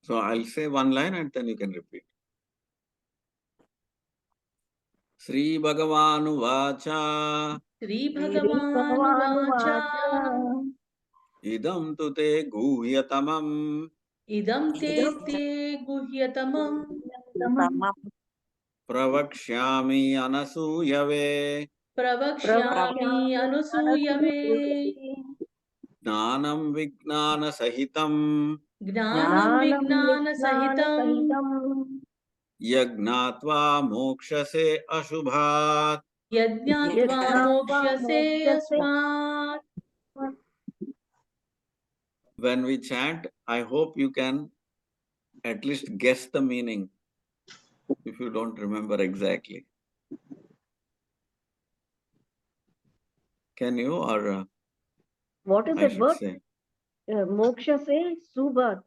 So I'll say one line and then you can repeat. Sri Bhagavanu Vacha Sri Bhagavanu Vacha Idam tu te guhyatamam Idam te guhyatamam Pravakshyami anasuyave Pravakshyami anusuyave Jnanam Vijnana Sahitam Gnanam Vijnana Sahitam Yagnatva Mokshase Ashubhat. Yajñatva Mokshase Asmat. When we chant, I hope you can at least guess the meaning if you don't remember exactly. Can you, or what is I that should word? say Moksha se subhat.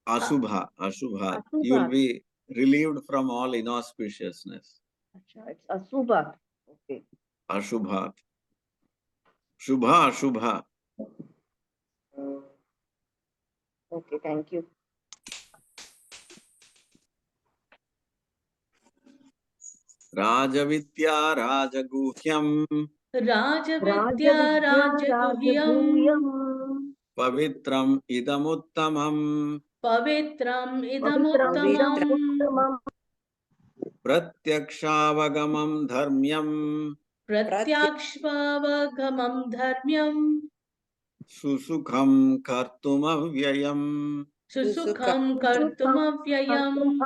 Ashubha, Ashubhat. Ashubhat. You will be relieved from all inauspiciousness. Acha, it's asubhat. Okay. Ashubhat. Shubha, Ashubha. Okay, thank you. Rajavidya Rajaguhyam Rajavidya Rajaguhyam Pavitram Idamuttamam Pavitram Idamuttamam Pratyakshaavagamam Dharmyam Pratyakshvavagamam Dharmyam Susukham Kartumavyayam. Susukham Kartumavyayam.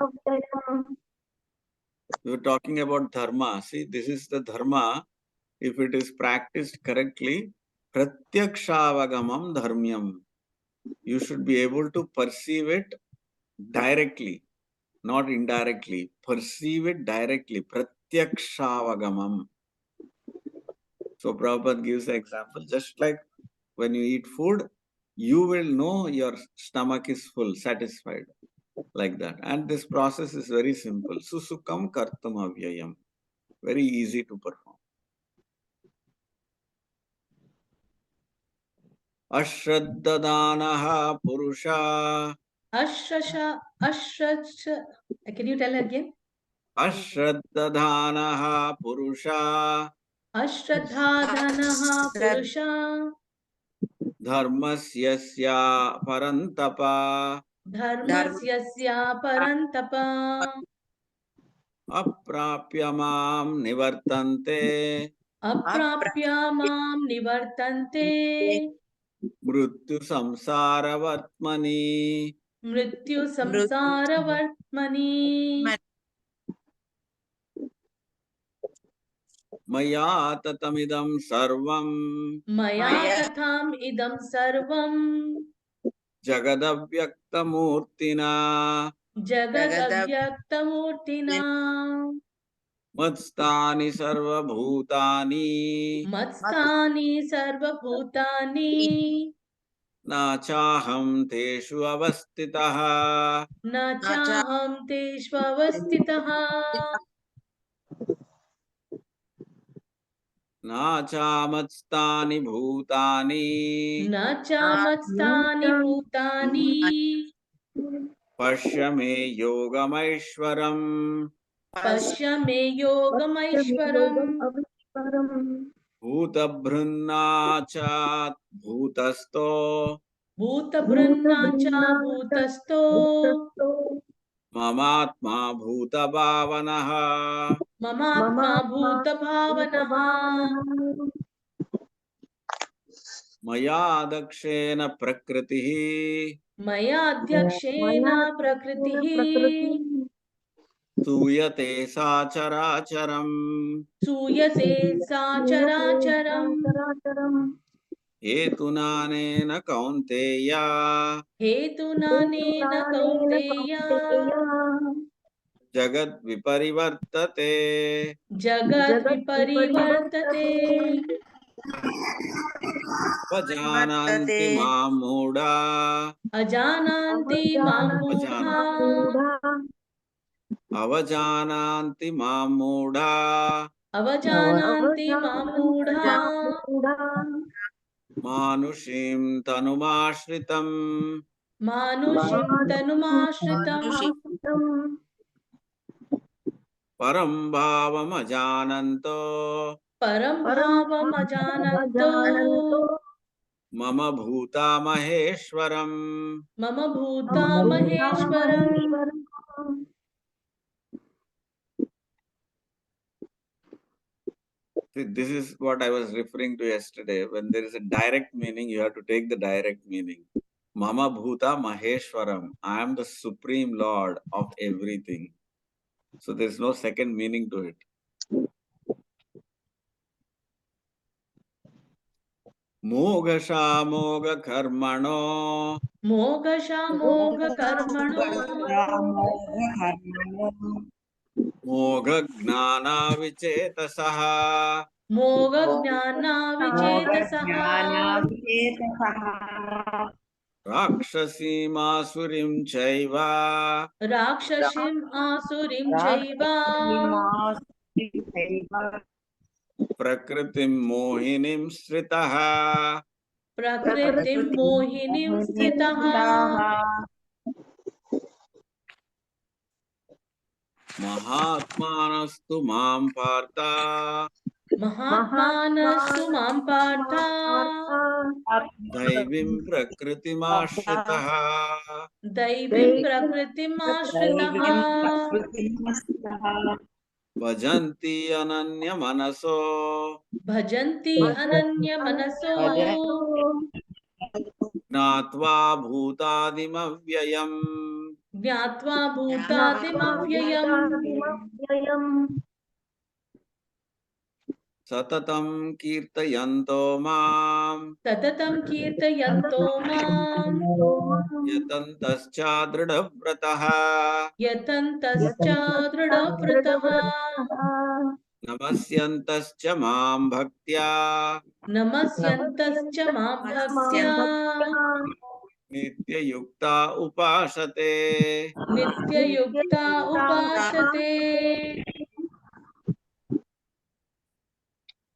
We are talking about dharma. See, this is the dharma. If it is practiced correctly, pratyakshaavagamam dharmyam. You should be able to perceive it directly, not indirectly. Perceive it directly. Pratyakshaavagamam. So Prabhupada gives the example, just like when you eat food, you will know your stomach is full, satisfied, like that. And this process is very simple. Susukam kartum avyayam. Very easy to perform. Ashraddadanaha purusha. Ashrasha. Can you tell again? Ashraddadanaha purusha. Ashradhadhanaha Purusha Dharmasyasya parantapa. Dharmasyasya Parantapa Aprapyamam nivartante. Aprapya Mam Nivartante Mrityu samsara vartmani. Mrityu Samsara Vartmani Maya tatamidam sarvam. Maya Tatham Idam Sarvam Jagadavyaktamurtina. Jagadavyakthamurtina Matstani sarvabhutani. Matstani Sarvabhutani Na chaham teshu avastitaha. Na chaham teshvavastitaha Na chamatstani bhutani. Na cha matstani bhutani Pashya me yogamaishwaram. Pashya me yogamaishwaram Bhutabhrunnacha bhutasto. Bhuta bhranna cha bhutasto Mamatma bhutabhavanaha. Mamatma bhuta bhavanaha Maya dakshena prakritihi. Maya adhyakshena prakritihi Suyate sacharacharam. Suyate sacharacharam Hetunanena kaunteya. Hetunanena kaunteya Jagat viparivartate. Jagat viparivartate Vajananti mamuda. Ajananti mamudha Avajananti mamuda. Avajananti mamudha Manushim tanumashritam. मानुषीं तनुमाश्रितम् परं भावमजानन्तो परं भावमजानन्तो मम भूता महेश्वरम्। मम भूता महेश्वरम्। See, this is what I was referring to yesterday. When there is a direct meaning, you have to take the direct meaning. Mama Bhuta Maheshwaram. I am the Supreme Lord of everything. So there is no second meaning to it. Mogasha Karmano मोघशामोघकर्मणो Moga Gnana Vichetasaha मोघज्ञानाविचेतसः Rakshasimassurim Chaiva राक्षसीम् आसुरीं चैव Prakritim Mohinim Sritaha प्रकृतिं मोहिनीं स्थितः Mahatmanastu Mam Partha महात्मानस्तु मां Partha Daivim Prakritimashritaha दैवीं प्रकृतिम् आश्रितः Bhajanti Ananya Manaso भजन्ति अनन्यमनसो Gnatva Bhutadimavyayam ज्ञात्वा भूतादिमव्ययम् Satatam Kirtayanto Mam सततं कीर्तयन्तो माम् Yatantascha Dridhavrataha यतन्तश्च दृढव्रतः Namasyantascha Mam Bhaktya नमस्यन्तश्च मां भक्त्या Nityayukta Upasate नित्ययुक्ता उपासते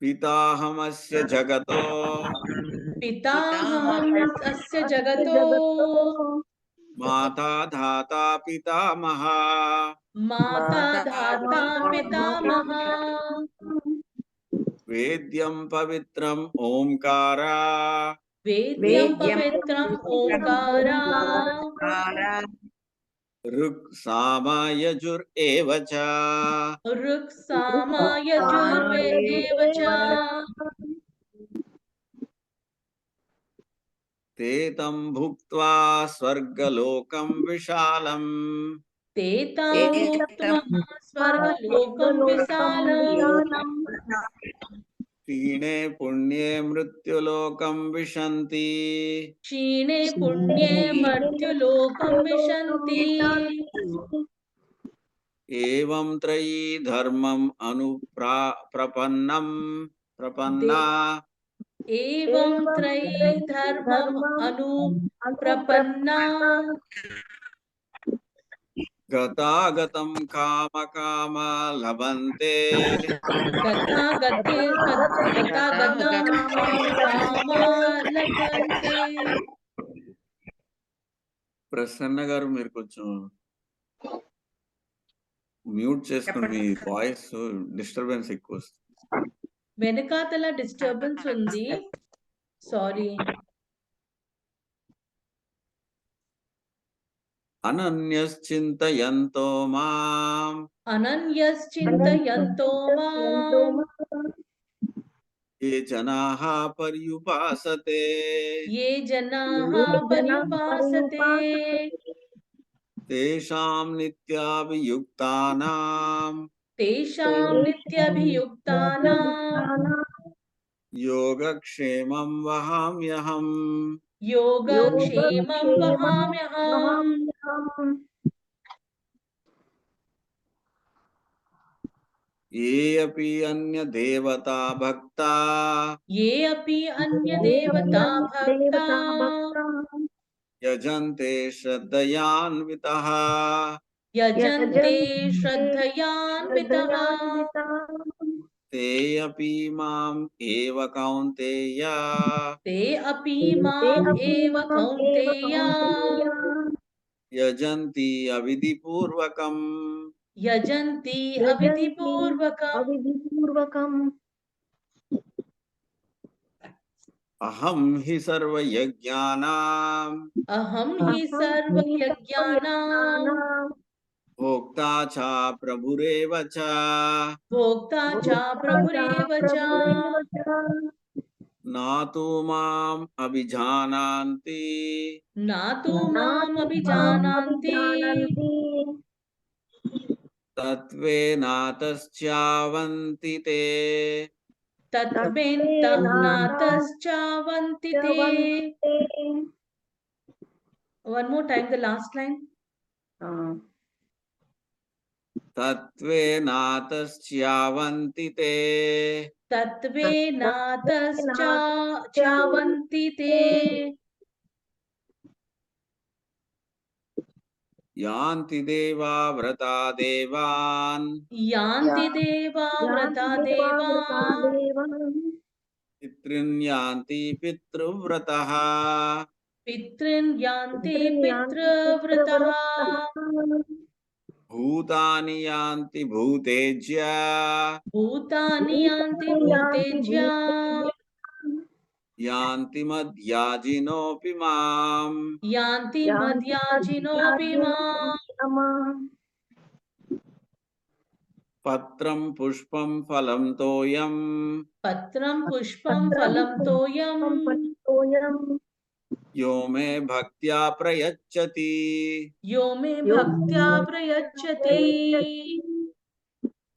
Pitahamasya Jagato पिताहम् अस्य जगतो Mata Dhata Pitamaha माता धाता पितामहः Vedyam Pavitram Omkara वेद्यं पवित्रम् Omkara Ruk Sama Yajur Evacha ऋक् साम यजुर्वेदेव च Tetam Bhuktva Swargalokam Vishalam ते तां भुक्त्वा स्वर्गलोकं विशालम् Tine Punye Mrityulokam Vishanti क्षीणे पुण्ये मर्त्युलोकं विशन्ति Evam Trayi Dharmam Prapanna एवं त्रयी धर्मम् अनुप्रपन्ना Gatagatam Kama Kama Labante गतागतं काम कामा लभन्ते ప్రసన్న గారు మీరు కొంచెం మ్యూట్ చేసుకోండి మీ వాయిస్ డిస్టర్బెన్స్ ఎక్కువ వస్తుంది వెనకాతల డిస్టర్బెన్స్ ఉంది సారీ అనన్యశ్చింతయంతో మాం అనన్యశ్చింతయంతో మాం ఏ జనాః పర్యుపాసతే ये जनाः पर्युपासते తేషాం నిత్యాభియుక్తానాం तेषां नित्यभियुक्तानां యోగక్షేమం వహామ్యహం योगक्षेमं वहाम्यहम् ఏ అపి అన్య దేవతా భక్తా ये अपि अन्यदेवता भक्ता యజంతే శ్రద్ధయాన్వితః यजन्ते श्रद्धयान्वितः ते अपि माम् एव कौन्तेय ते अपि ते माम् अपि एव माम् एव कौन्तेय कौन्तेय यजन्ति अविधिपूर्वकम् यजन्ति यजन्ति अविधिपूर्वकम्। अविधिपूर्वकम्। अहं हि सर्वयज्ञानां अहं हि अहं हि सर्वयज्ञानां सर्वयज्ञानां भोक्ता च प्रभुरेव च भोक्ता च भोक्ता च प्रभुरेव च। प्रभुरेव च। न तु माम् अभिजानान्ति न तु न माम् तु माम् अभिजानान्ति अभिजानन्ति तत्त्वेनातश्चावन्ति ते तत्त्वेन नातश्चावन्ति ते। तत्त्वेनातश्चवन्ति ते। One more time, the last line. तत्त्वेनातश्चावन्ति ते तत्त्वेनातश्चावन्ति तत्त्वेनातश्चावन्ति ते। ते। यान्ति देवा व्रता देवान् यान्ति या- देवा व्रता यान्ति देवावृता देवान् देवान् पितॄन् यान्ति पितृव्रतः पितॄन् यान्ति पितॄन् यान्ति पितृव्रतः। पितृव्रतः भूतानि यान्ति भूतेज्य भूतानि यान्ति भूतानि यान्ति भूतेज्य भूतेज्य यान्ति मद्याजिनोऽपि माम् यान्ति यान्ति मद्याजिनोऽपि माम्। मद्याजिनोऽपि पत्रं पुष्पं फलं तोयम् पत्रं पुष्पं पत्रं फलं तोयम् पुष्पं फलितोऽयं यो मे भक्त्या प्रयच्छति यो मे यो भक्त्या प्रयच्छति प्रयच्छति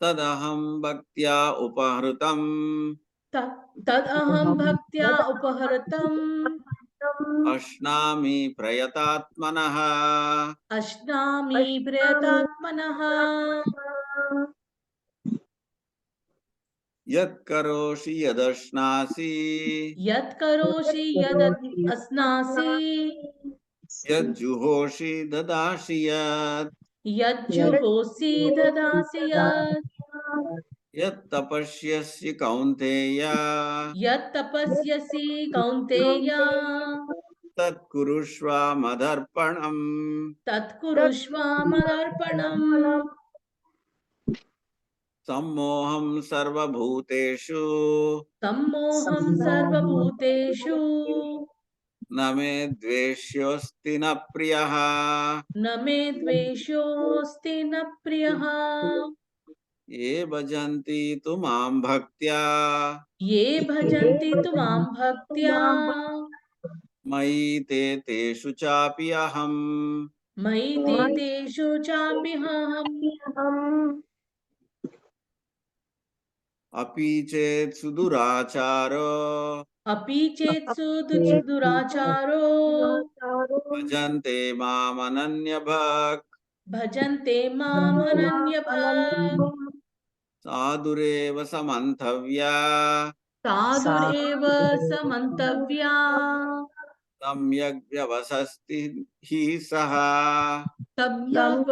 तदहं भक्त्या उपहृतम् तदहं भक्त्या उपहृतम् तदहं अश्नामि प्रयतात्मनः अश्नामि अश्नामि प्रयतात्मनः। प्रयतात्मनः। यत्करोषि यदश्नासि यत् करोषि यद् अस्नासि यज्जुहोषि ददासि यत् यज्जुहोषि ददासि यत् यत्तपस्यसि कौन्तेय यत् तपस्यसि कौन्तेय तत्कुरुष्व मदर्पणम् तत्कुरुष्व मदर्पणम्। सम्मोहं सर्वभूतेषु सम्मोहं सर्वभूतेषु न मे द्वेष्योऽस्ति न प्रियः न मे द्वेषोऽस्ति न प्रियः। ये भजन्ति तु मां भक्त्या ये ये भजन्ति तु मां भजन्ति भक्त्या मां मयि ते तेषु चापि अहम् मयि ते तेषु चाप्यहम्। भक्त्यहम्। अपि चेत् सुदुराचारो अपि चेत् चेत् दुराचारो दुराचारो भजन्ते मामनन्यभक् भजन्ते माम् अनन्यभाक् अनन्यः साधुरेव समन्तव्या साधुरेव समन्तव्या सम्यग् व्यवसस्ति हि सः सम्यक्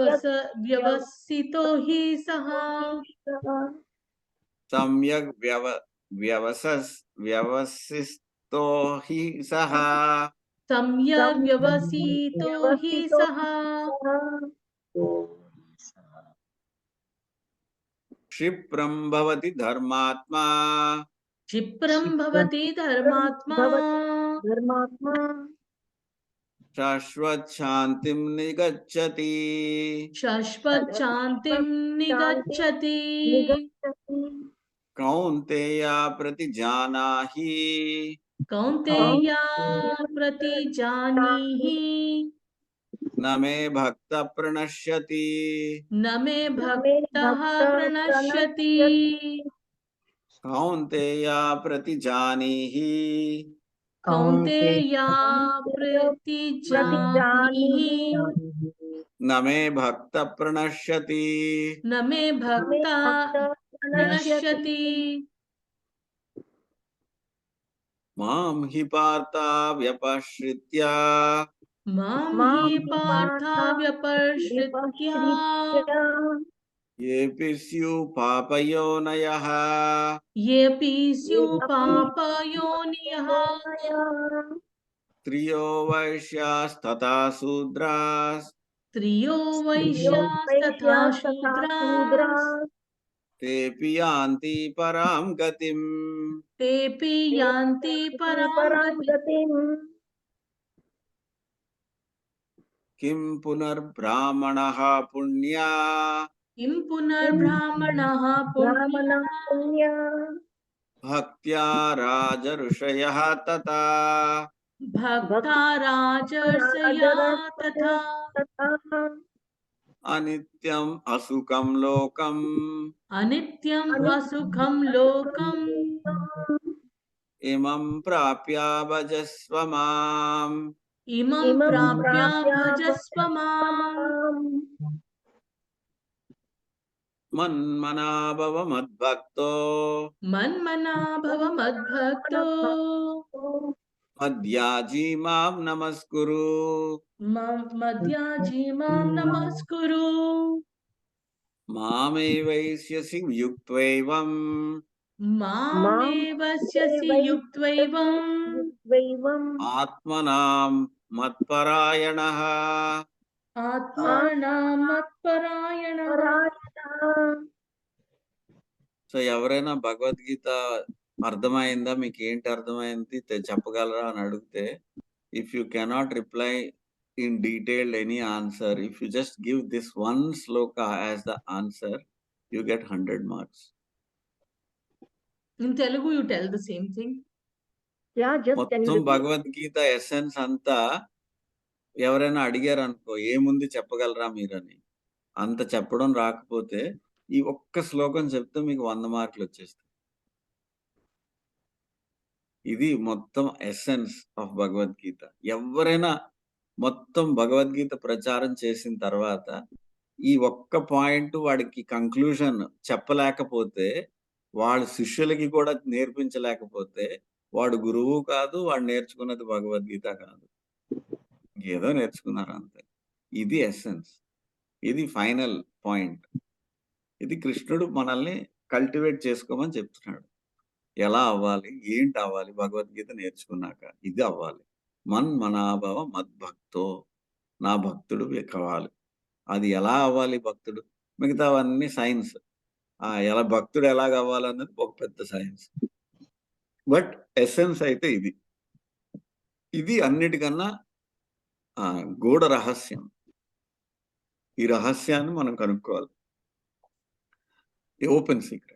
व्यवसितो हि सः। सम्यग् व्यवसिस्तो हि सः सम्यक् व्यवसितो हि व्यवसितो सः। क्षिप्रं भवति धर्मात्मा क्षिप्रं भवति धर्मात्मा भवति धर्मात्मा शाश्वत शान्तिं निगच्छति शाश्वत शान्तिं शान्तिं निगच्छति। निगच्छति। कौन्तेय प्रतिजानाहि कौन्तेया प्रतिजानीहि न मे भक्त प्रणश्यति न मे न मे भक्तः भक्तः प्रणश्यति। प्रणश्यति। कौन्तेय प्रतिजानीहि कौन्तेया कौन्तेय प्रतिजानीहि प्रतिजानीहि न मे भक्त प्रणश्यति न मे न मे भक्तः भक्तः प्रणश्यति। प्रणश्यति। मां हि पार्था व्यपश्रित्य मां मां हि हि पार्था पार्थ व्यपर्श्रित्य विपश्रित्य ఏపి స్యు పాపయోనయః येऽपि स्युः येऽपि पापयोनियः స్త్రియో వైశ్యాస్తథా శూద్రాస్ स्त्रियो स्त्रियो वैश्यास्तथा वैश्यास्तथा शूद्राः शूद्राः తేపి యాంతి పరాం గతిం. तेऽपि ते यान्ति यान्ति परां परां गतिम् गतिम् కిం పునర్బ్రాహ్మణః పుణ్యా किं किं पुनर्ब्राह्मणः पुण्या ब्राह्मणः पुण्या భక్త్యా రాజఋషయః తథా. भक्ता राजर्षया भक्तराजरक्षया तथा तथा అనిత్యం అసుఖం లోకం अनित्यम् असुखं अनित्यं लोकम् लोकम् ఇమం ప్రాప్య భజస్వ మాం. इमं इमं प्राप्य प्राप्य भजस्व भजस्व माम् माम् మన్మనా భవ మద్భక్తో मन्मना भव मद्भक्तो మద్యాజీ మాం నమస్కురు. मद्याजी मां नमस्कुरु మామేవైష్యసి యుక్త్వైవం मामेवस्यसि युक्त्वैवम् युक्त्वैवम् ఆత్మనాం మత్పరాయణః. आत्मानं मत्परायणः आत्मपरायणः సో ఎవరైనా భగవద్గీత అర్థమైందా, మీకు ఏంటి అర్థమైంది చెప్పగలరా అని అడిగితే, if you cannot reply in detailed any answer, if you just give this one Shloka as the answer, you get 100 marks. In Telugu, you tell the same thing. Yeah, just can you మొత్తం repeat? Bhagavad Gita essence అంతా ఎవరైనా అడిగారు అనుకో, ఏముంది చెప్పగలరా మీరని, అంత చెప్పడం రాకపోతే ఈ ఒక్క శ్లోకం చెప్తే మీకు 100 మార్కులు వచ్చేస్తాయి. ఇది మొత్తం ఎసెన్స్ ఆఫ్ భగవద్గీత. ఎవరైనా మొత్తం భగవద్గీత ప్రచారం చేసిన తర్వాత ఈ ఒక్క పాయింట్ వాడికి కంక్లూజన్ చెప్పలేకపోతే, వాళ్ళ శిష్యులకి కూడా నేర్పించలేకపోతే, వాడు గురువు కాదు, వాడు నేర్చుకున్నది భగవద్గీత కాదు, ఏదో నేర్చుకున్నారు అంతే. ఇది ఎసెన్స్, ఇది ఫైనల్ పాయింట్. ఇది కృష్ణుడు మనల్ని కల్టివేట్ చేసుకోమని చెప్తున్నాడు. ఎలా అవ్వాలి, ఏంటి అవ్వాలి భగవద్గీత నేర్చుకున్నాక? ఇది అవ్వాలి. మన్మనాభవ మద్భక్తో, నా భక్తుడు కావాలి. అది ఎలా అవ్వాలి భక్తుడు? మిగతావన్నీ సైన్స్. ఎలా భక్తుడు ఎలాగ అవ్వాలన్నది ఒక పెద్ద సైన్స్. బట్ ఎసెన్స్ అయితే ఇది. ఇది అన్నిటికన్నా గూఢ రహస్యం. ఈ రహస్యాన్ని మనం కనుక్కోవాలి. Open secret.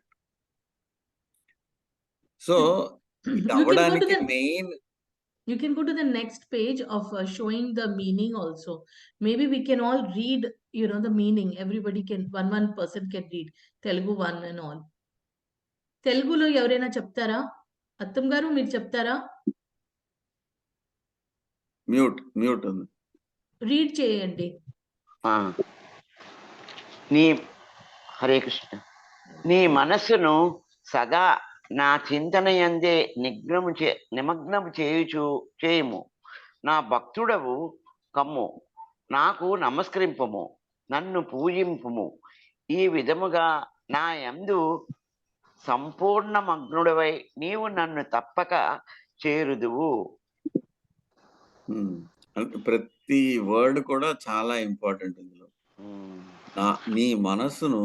సో ఇది అవ్వడానికి main, You can go to the next page of showing the meaning also. Maybe we can all read, the meaning. Everybody can, one person can read. Telugu one and all. తెలుగులో ఎవరైనా చెప్తారా? అత్తం గారు మీరు చెప్తారా? Mute ఉంది. Read చేయండి. హరే కృష్ణ. నీ మనస్సును సదా నా చింతన యందే నిమగ్నము చేయుము. నా భక్తుడవు కమ్ము, నాకు నమస్కరింపము, నన్ను పూజింపుము. ఈ విధముగా నా యందు సంపూర్ణ మగ్నుడవై నీవు నన్ను తప్పక చేరుదువు. ప్రతి వర్డ్ కూడా చాలా ఇంపార్టెంట్ ఇందులో. నీ మనసును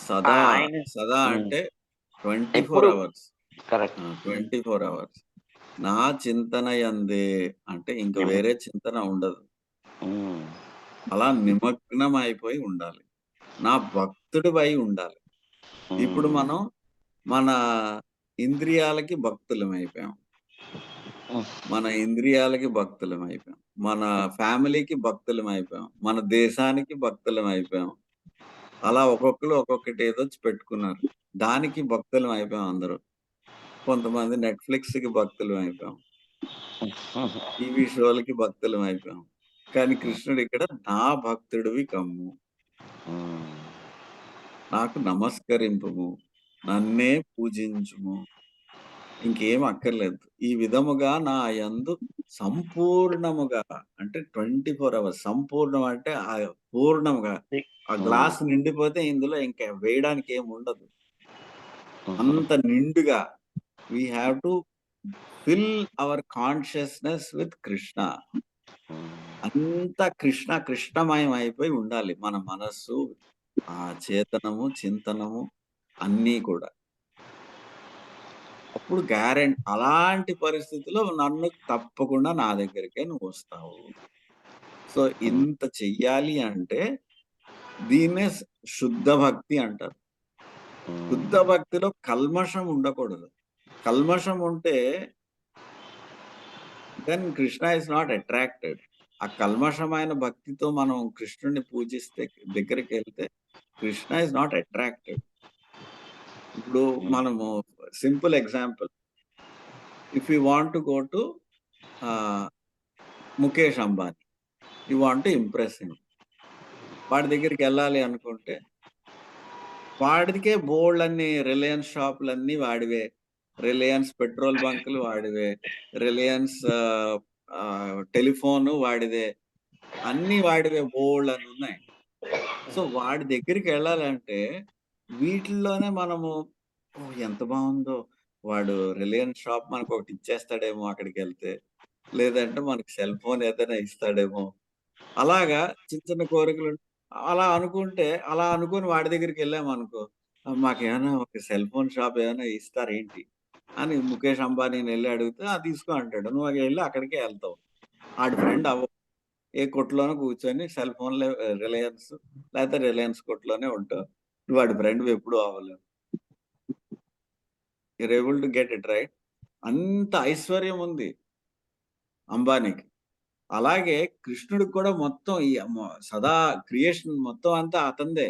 సదా అంటే 24 hours, 24 hours నా చింతన యందే అంటే ఇంకా వేరే చింతన ఉండదు. అలా నిమగ్నం అయిపోయి ఉండాలి. నా భక్తుడివై ఉండాలి. ఇప్పుడు మనం మన ఇంద్రియాలకి భక్తులం అయిపోయాం, మన ఇంద్రియాలకి భక్తులం అయిపోయాం, మన ఫ్యామిలీకి భక్తులం అయిపోయాం, మన దేశానికి భక్తులం అయిపోయాం. అలా ఒక్కొక్కరు ఒక్కొక్కటి ఏదో పెట్టుకున్నారు, దానికి భక్తులం అయిపోయాం అందరూ. కొంతమంది నెట్ఫ్లిక్స్ కి భక్తులం అయిపోయాం, టీవీ షోలకి భక్తులం అయిపోయాం. కానీ కృష్ణుడు ఇక్కడ నా భక్తుడివి కమ్ము, నాకు నమస్కరింపుము, నన్నే పూజించుము. ఇంకేం అక్కర్లేదు. ఈ విధముగా నా యందు సంపూర్ణముగా అంటే 24 అవర్స్ సంపూర్ణం అంటే పూర్ణముగా ఆ గ్లాస్ నిండిపోతే ఇందులో ఇంకా వేయడానికి ఏమి ఉండదు. అంత నిండుగా we have to fill our consciousness with Krishna. అంతా కృష్ణమయం అయిపోయి ఉండాలి మన మనస్సు, చేతనము, చింతనము అన్నీ కూడా. అప్పుడు అలాంటి పరిస్థితిలో నన్ను తప్పకుండా నా దగ్గరికే నువ్వొస్తావు. సో, ఇంత చెయ్యాలి అంటే దీన్నే శుద్ధ భక్తి అంటారు. శుద్ధ భక్తిలో కల్మషం ఉండకూడదు. కల్మషం ఉంటే then Krishna is not attracted. ఆ కల్మషమైన భక్తితో మనం కృష్ణుడిని పూజిస్తే దగ్గరికెళ్తే కృష్ణ ఈస్ నాట్ అట్రాక్టెడ్. ఇప్పుడు మనము simple example. If you want to go to Mukesh Ambani, you want to impress him. వాడి దగ్గరికి వెళ్ళాలి అనుకుంటే వాడికే బోల్డన్ని రిలయన్స్ షాపులన్నీ వాడివే, రిలయన్స్ పెట్రోల్ బంకులు వాడివే, రిలయన్స్ టెలిఫోన్ వాడిదే, అన్ని వాడివే బోల్డన్ని ఉన్నాయి. సో వాడి దగ్గరికి వెళ్ళాలంటే వీటిల్లోనే మనము ఎంత బాగుందో, వాడు రిలయన్స్ షాప్ మనకు ఒకటి ఇచ్చేస్తాడేమో అక్కడికి వెళ్తే, లేదంటే మనకి సెల్ ఫోన్ ఏదైనా ఇస్తాడేమో, అలాగా చిన్న చిన్న కోరికలు అలా అనుకుంటే అలా అనుకుని వాడి దగ్గరికి వెళ్ళామనుకో, మాకేమైనా ఒక సెల్ ఫోన్ షాప్ ఏమైనా ఇస్తారేంటి అని ముఖేష్ అంబానీని వెళ్ళి అడిగితే తీసుకో అంటాడు. నువ్వు వెళ్ళి అక్కడికే వెళ్తావు. ఆడి ఫ్రెండ్ ఏ కొట్టులోనో కూర్చొని సెల్ ఫోన్‌లో రిలయన్స్ లేకపోతే రిలయన్స్ కొట్టులోనే ఉంటావు. నువ్వు వాడి ఫ్రెండ్‌వి ఎప్పుడూ అవ్వలేవు. You're able to get it right. అంత ఐశ్వర్యం ఉంది అంబానీకి. అలాగే కృష్ణుడికి కూడా మొత్తం ఈ సదా క్రియేషన్ మొత్తం అంతా అతనిదే.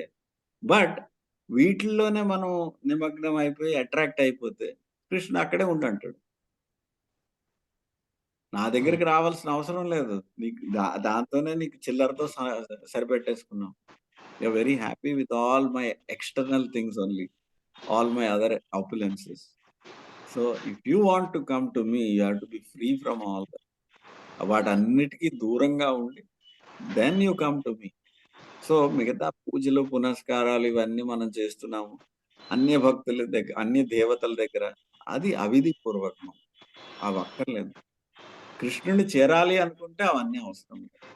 బట్ వీటిల్లోనే మనం నిమగ్నం అయిపోయి అట్రాక్ట్ అయిపోతే కృష్ణ అక్కడే ఉండంటాడు. నా దగ్గరికి రావాల్సిన అవసరం లేదు. నీకు దాంతోనే నీకు చిల్లరతో సరిపెట్టేసుకున్నావు. You're very happy with all my external things only, all my other opulences. So if you want to come to me, you have to be free from all that. వాటన్నిటికీ దూరంగా ఉండి then you come to me. So మిగతా పూజలు పునస్కారాలు ఇవన్నీ మనం చేస్తున్నాము అన్య భక్తుల దగ్గర, అన్య దేవతల దగ్గర, అది అవిధి పూర్వకం. అవి అక్కర్లేదు. కృష్ణుని చేరాలి అనుకుంటే అవన్నీ అవసరం లేదు.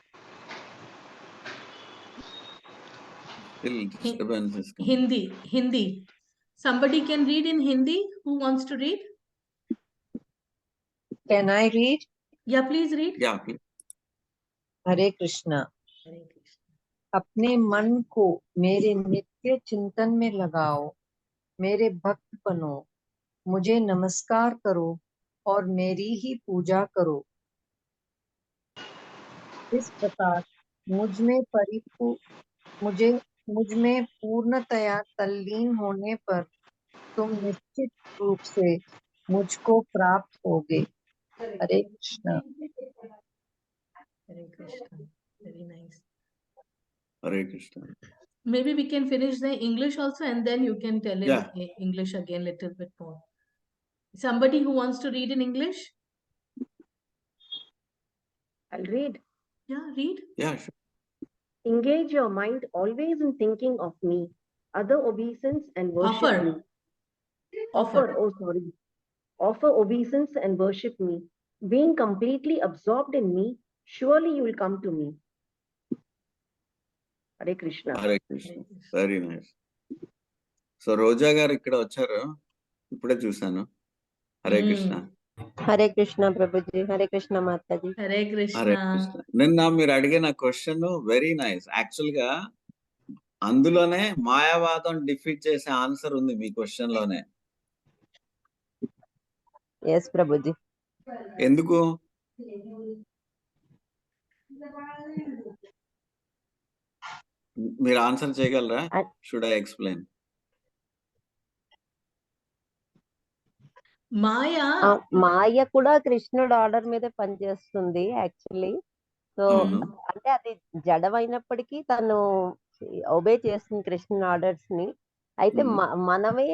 Hindi. Somebody can read in Hindi. Who wants to read? Can I read? Yeah, please read. Yeah, please. Hare Krishna. Hare Krishna. अपने मन को मेरे नित्य चिंतन में लगाओ, मेरे भक्त बनो, मुझे नमस्कार करो और मेरी ही पूजा करो। इस प्रकार मुझ में पूर्णतया तल्लीन होने पर तुम निश्चित रूप से मुझको प्राप्त होगे। हरे Krishna. Hare Krishna. Very nice. Hare Krishna. Maybe we can finish the English also, and then you can tell in Yeah. English again a little bit more. Somebody who wants to read in English? I'll read. Yeah, read. Yeah, sure. Engage your mind always in thinking of me, other obeisance and worship Offer. me. Offer obeisance and worship me. Being completely absorbed in me, surely you will come to me. Hare Krishna. Hare Krishna. Very nice. So Roja గారు ఇక్కడ వచ్చారు, ఇప్పుడే చూసాను. హరే కృష్ణ. హరే కృష్ణ ప్రభుజీ. హరే కృష్ణ మాతాజీ. హరే కృష్ణ. హరే కృష్ణ. నిన్న మీరు అడిగిన question very nice. Actual గా అందులోనే మాయావాదం డిఫీట్ చేసే ఆన్సర్ ఉంది మీ క్వశ్చన్ లోనే. ఎస్ ప్రభుజీ. ఎందుకు? మీరు ఆన్సర్ చేయగలరా? Should I explain? మాయ కూడా కృష్ణుడు ఆర్డర్ మీద పనిచేస్తుంది యాక్చువల్లీ. సో అంటే అది జడమైనప్పటికీ తను ఒబే చేస్తుంది కృష్ణుని ఆర్డర్స్ ని. అయితే మనమే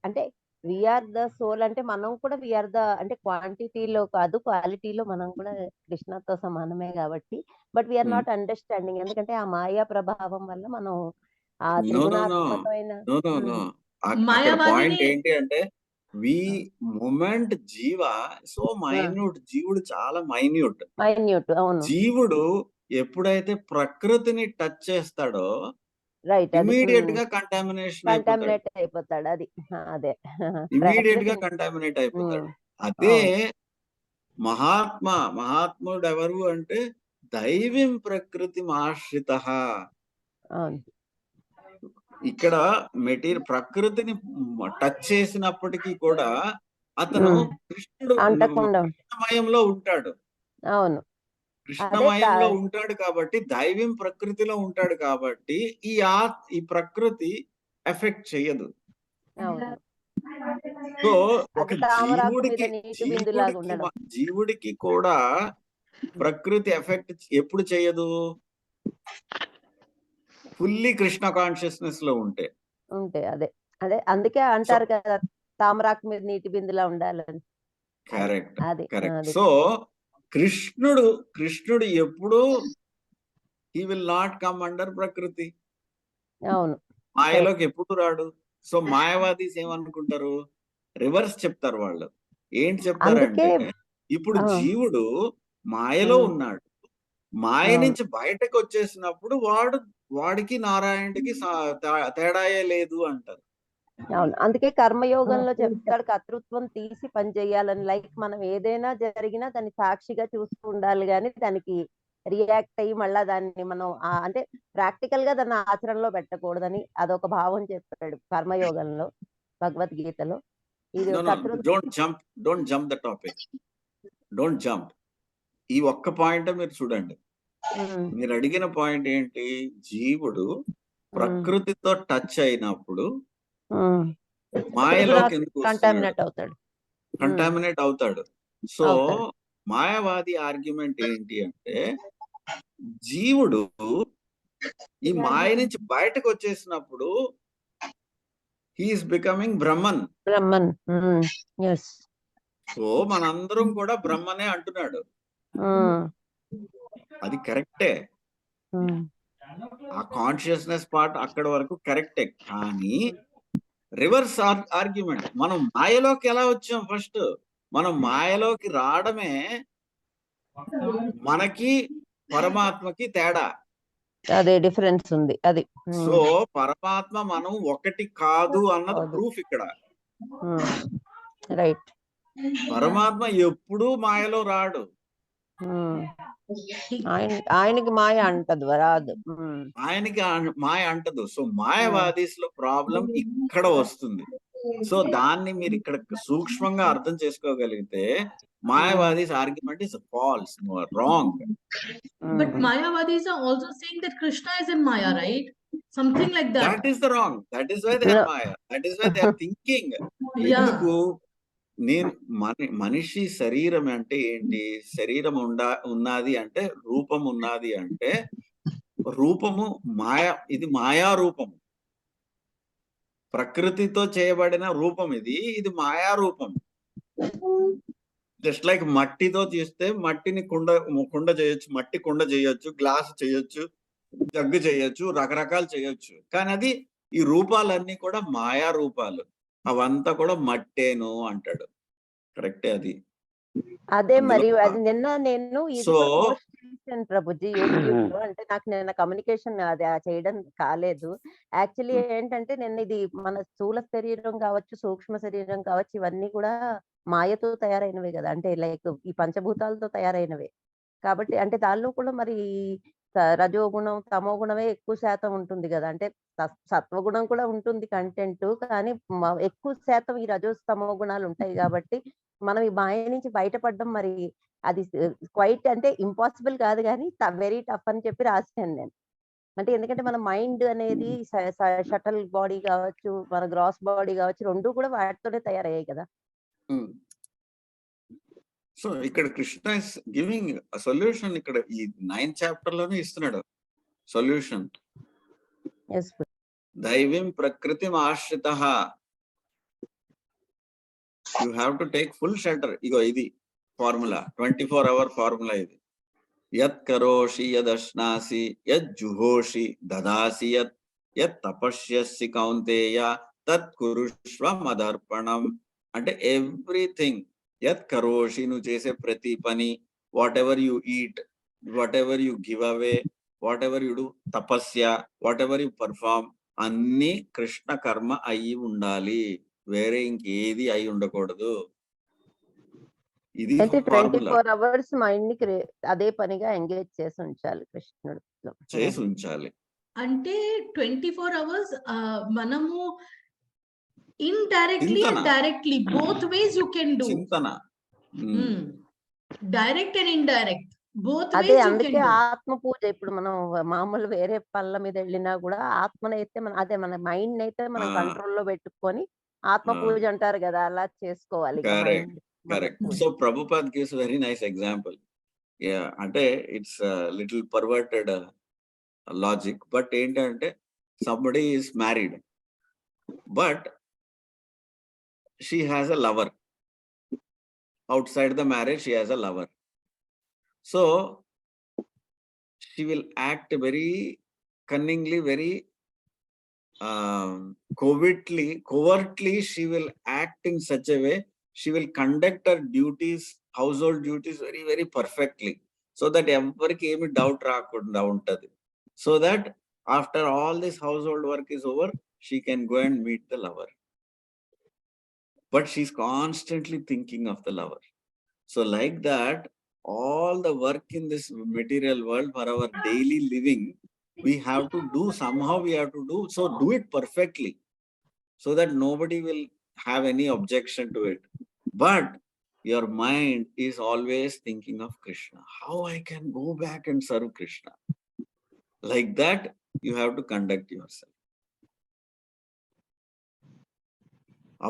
అంటే వీఆర్ ద సోల్ అంటే మనం కూడా వీఆర్ ద అంటే క్వాంటిటీలో కాదు క్వాలిటీలో మనం కూడా కృష్ణతో సమానమే కాబట్టి బట్ వీఆర్ నాట్ అండర్స్టాండింగ్ ఎందుకంటే ఆ మాయా ప్రభావం వల్ల మనం ఆ త్రిగుణాత్మకమైన అక్కడ మాయావాదిని పాయింట్ ఏంటి అంటే వి మూమెంట్ జీవ సో మైన్యూట్, జీవుడు చాలా మైన్యూట్. అవును జీవుడు ఎప్పుడైతే ప్రకృతిని టచ్ చేస్తాడో రైట్, అది ఇమీడియట్ గా కంటామినేట్ అయిపోతాడు. అది అదే ఇమీడియట్ గా కంటామినేట్ అయిపోతాడు. అదే మహాత్ముడు ఎవరు అంటే దైవం ప్రకృతి ఆశ్రిత. ఇక్కడ ప్రకృతిని టచ్ చేసినప్పటికీ కూడా అతను కృష్ణుడు కృష్ణమయంలో ఉంటాడు. అవును, కృష్ణమయంలో ఉంటాడు కాబట్టి దైవం ప్రకృతిలో ఉంటాడు కాబట్టి ఈ ప్రకృతి ఎఫెక్ట్ చెయ్యదు. సో ఒక జీవుడికి కూడా ప్రకృతి ఎఫెక్ట్ ఎప్పుడు చేయదు? ఫుల్లీ కృష్ణ కాన్షియస్నెస్ లో ఉంటే. అదే అదే అందుకే అంటారు కదా తామరాకు మీద నీటి బిందులా ఉండాలని. కరెక్ట్. సో కృష్ణుడు ఎప్పుడు he will not come under ప్రకృతి. అవును, మాయలోకి ఎప్పుడు రాడు. సో మాయావాదీస్ ఏమనుకుంటారు? రివర్స్ చెప్తారు వాళ్ళు. ఏంటి చెప్తారంటే ఇప్పుడు జీవుడు మాయలో ఉన్నాడు, మాయ నుంచి బయటకు వచ్చేసినప్పుడు వాడికి నారాయణుడికి తేడాయే లేదు అంటారు. అవును, అందుకే కర్మయోగంలో చెప్తాడు కర్తృత్వం తీసి పని చేయాలని. లైక్ మనం ఏదైనా జరిగినా దాన్ని సాక్షిగా చూస్తూ ఉండాలి కానీ దానికి రియాక్ట్ అయ్యి మళ్ళా దాన్ని మనం అంటే ప్రాక్టికల్ గా దాన్ని ఆచరణలో పెట్టకూడదని అదొక భావం చెప్పాడు కర్మయోగంలో భగవద్గీతలో. Don't jump the topic, don't jump. ఈ ఒక్క పాయింట్ మీరు చూడండి. మీరు అడిగిన పాయింట్ ఏంటి? జీవుడు ప్రకృతితో టచ్ అయినప్పుడు మాయలోకి ఎందుకు కంటామినేట్ అవుతాడు. సో మాయావాది ఆర్గ్యుమెంట్ ఏంటి అంటే జీవుడు ఈ మాయ నుంచి బయటకు వచ్చేసినప్పుడు హీఈస్ బికమింగ్ బ్రహ్మన్. సో మనందరం కూడా బ్రహ్మనే అంటున్నాడు. అది కరెక్టే, ఆ కాన్షియస్నెస్ పార్ట్ అక్కడ వరకు కరెక్టే. కానీ రివర్స్ ఆర్గ్యుమెంట్, మనం మాయలోకి ఎలా వచ్చాం? ఫస్ట్ మనం మాయలోకి రావడమే మనకి పరమాత్మకి తేడా. అదే డిఫరెన్స్ ఉంది. అది సో పరమాత్మ మనం ఒకటి కాదు అన్నది ప్రూఫ్ ఇక్కడ. రైట్, పరమాత్మ ఎప్పుడూ మాయలో రాడు. ఆయనకి మాయ అంటదు, రాదు. ఆయనకి మాయ అంటదు. సో మాయవాదీస్ లో ప్రాబ్లం ఇక్కడ వస్తుంది. సో దాన్ని మీరు ఇక్కడ సూక్ష్మంగా అర్థం చేసుకోగలిగితే Mayavadis argument is false, wrong. But Mayavadis are also saying that Krishna is in Maya, right? Something like that. That is the wrong. That is why they are Maya. That is why they are thinking. ఎందుకు నేను మనిషి శరీరం అంటే ఏంటి? శరీరం ఉన్నది అంటే రూపం ఉన్నది అంటే రూపము మాయా, ఇది మాయా రూపము. ప్రకృతితో చేయబడిన రూపం ఇది మాయా రూపం. జస్ట్ లైక్ మట్టితో తీస్తే మట్టిని కుండ చేయొచ్చు, మట్టి కుండ చేయొచ్చు, గ్లాస్ చేయొచ్చు, జగ్గు చేయొచ్చు, రకరకాలు చేయొచ్చు. కానీ అది ఈ రూపాలన్నీ కూడా మాయా రూపాలు. అవంతా కూడా మట్టేను అంటాడు. కరెక్టే అది. అదే మరి అది నిన్న నేను ప్రభుజీ యూట్యూబ్ లో, అంటే నాకు నిన్న కమ్యూనికేషన్ అది చేయడం కాలేదు. యాక్చువల్లీ ఏంటంటే నిన్న ఇది మన స్థూల శరీరం కావచ్చు, సూక్ష్మ శరీరం కావచ్చు, ఇవన్నీ కూడా మాయతో తయారైనవే కదా. అంటే లైక్ ఈ పంచభూతాలతో తయారైనవే కాబట్టి అంటే దానిలో కూడా మరి రజోగుణం తమో గుణమే ఎక్కువ శాతం ఉంటుంది కదా. అంటే సత్వగుణం కూడా ఉంటుంది కంటెంట్, కానీ ఎక్కువ శాతం ఈ రజో తమో గుణాలు ఉంటాయి కాబట్టి మనం ఈ మాయ నుంచి బయటపడడం మరి అది క్వైట్ అంటే ఇంపాసిబుల్ కాదు కానీ వెరీ టఫ్ అని చెప్పి రాశాను నేను. అంటే ఎందుకంటే మన మైండ్ అనేది షటల్ బాడీ కావచ్చు, మన గ్రాస్ బాడీ కావచ్చు, రెండు కూడా వాటితోనే తయారయ్యాయి కదా. సో ఇక్కడ కృష్ణ ఇస్ గివింగ్ సొల్యూషన్. ఇక్కడ ఈ 9th చాప్టర్ లోనే ఇస్తున్నాడు సొల్యూషన్. దైవం ప్రకృతి ఆశ్రిత. You have to take full shelter. Igo idi formula, 24-hour formula idi. Yat karoshi yad ashnasi yad juhoshi dadasi yat tapashyasi kaunteya tat kurushva madarpanam. Ante everything yat karoshi nu chese prati pani, whatever you eat, whatever you give away, whatever you do, tapasya, whatever you perform, అన్ని కృష్ణ కర్మ అయి ఉండాలి, వేరే ఇంకేది అయి ఉండకూడదు. ఇది అయితే ఫార్ములా 24 అవర్స్ మైండ్ ని అదే పనిగా ఎంగేజ్ చేసి ఉంచాలి కృష్ణుడిలో. చేసి ఉంచాలి. అంటే 24 అవర్స్ మనము indirectly చింతన. and directly both ways you can do. చింతన. Direct and indirect both అదే ways you అందుకే can do. ఆత్మ పూజ. ఇప్పుడు మనం మామూలు వేరే పనుల మీద వెళ్ళినా కూడా ఆత్మనైతే మన అదే మన మైండ్ అయితే మనం కంట్రోల్లో పెట్టుకొని ఆత్మ పూజ అంటారు కదా, అలా చేసుకోవాలి. Correct correct. So Prabhupad gives very nice example. అంటే it's little perverted logic, but ఏంటంటే somebody is married but she has a lover. Outside the marriage she has a lover, so she will act very cunningly, very covertly she will act in such a way, she will conduct her duties, household duties very very perfectly, so that everything ఏమి doubt రాకుండా ఉంటది, so that after all this household work is over she can go and meet the lover, but she's constantly thinking of the lover. So like that, all the work in this material world for our daily living we have to do, somehow we have to do, so do it perfectly so that nobody will have any objection to it. But your mind is always thinking of Krishna. How I can go back and serve Krishna? Like that you have to conduct yourself.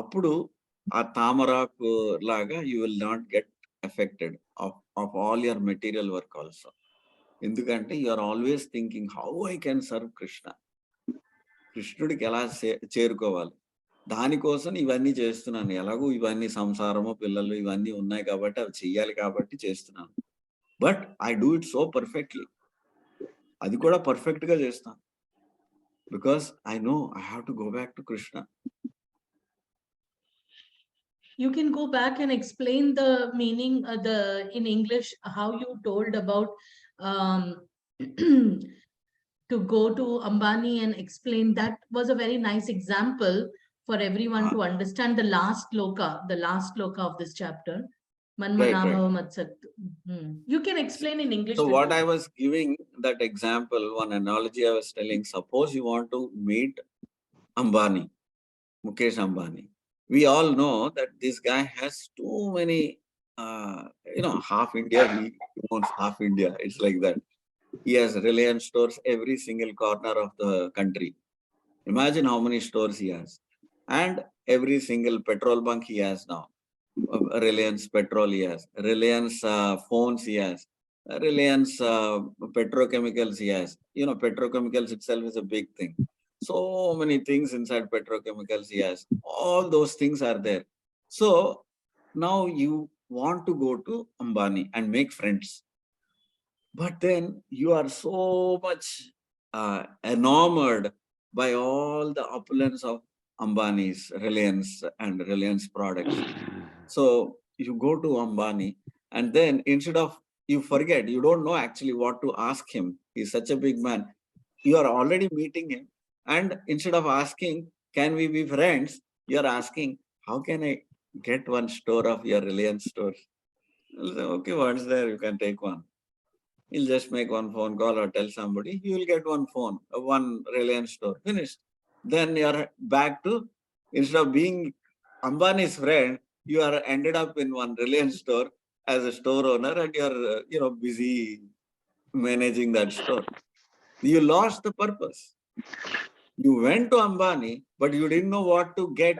Appudu aa tamaraku laga you will not get affected of all your material work also. ఎందుకంటే you are always thinking how I can serve Krishna. కృష్ణుడికి ఎలా చేరుకోవాలి, దానికోసం ఇవన్నీ చేస్తున్నాను. ఎలాగో ఇవన్నీ సంసారము పిల్లలు ఇవన్నీ ఉన్నాయి కాబట్టి అవి చెయ్యాలి కాబట్టి చేస్తున్నాను. But I do it so perfectly. అది కూడా పర్ఫెక్ట్ గా చేస్తాను. Because I know I have to go back to Krishna. You can go back and explain the meaning in English, how you told about to go to Ambani and explain. That was a very nice example for everyone to understand the last sloka of this chapter. Manmanabhava Matsat. You can explain in English. So what I was giving that example, one analogy I was telling, suppose you want to meet Ambani, Mukesh Ambani. We all know that this guy has too many, half India, he owns half India. It's like that. He has Reliance stores every single corner of the country. Imagine how many stores he has. And every single petrol bunk he has now. Reliance petrol he has. Reliance phones he has. Reliance petrochemicals he has. Petrochemicals itself is a big thing. So many things inside petrochemicals he has. All those things are there. So now you want to go to Ambani and make friends. But then you are so much enamored by all the opulence of Ambani's Reliance and Reliance products. So you go to Ambani and then instead of, you forget, you don't know actually what to ask him. He's such a big man. You are already meeting him. And instead of asking, can we be friends? You are asking, how can I get one store of your Reliance stores? You'll say, okay, what's there? You can take one. You'll just make one phone call or tell somebody, you will get one phone, one Reliance store, finished. Then you're back to, instead of being Ambani's friend, you are ended up in one Reliance store as a store owner and you're, busy managing that store. You lost the purpose. You went to Ambani, but you didn't know what to get.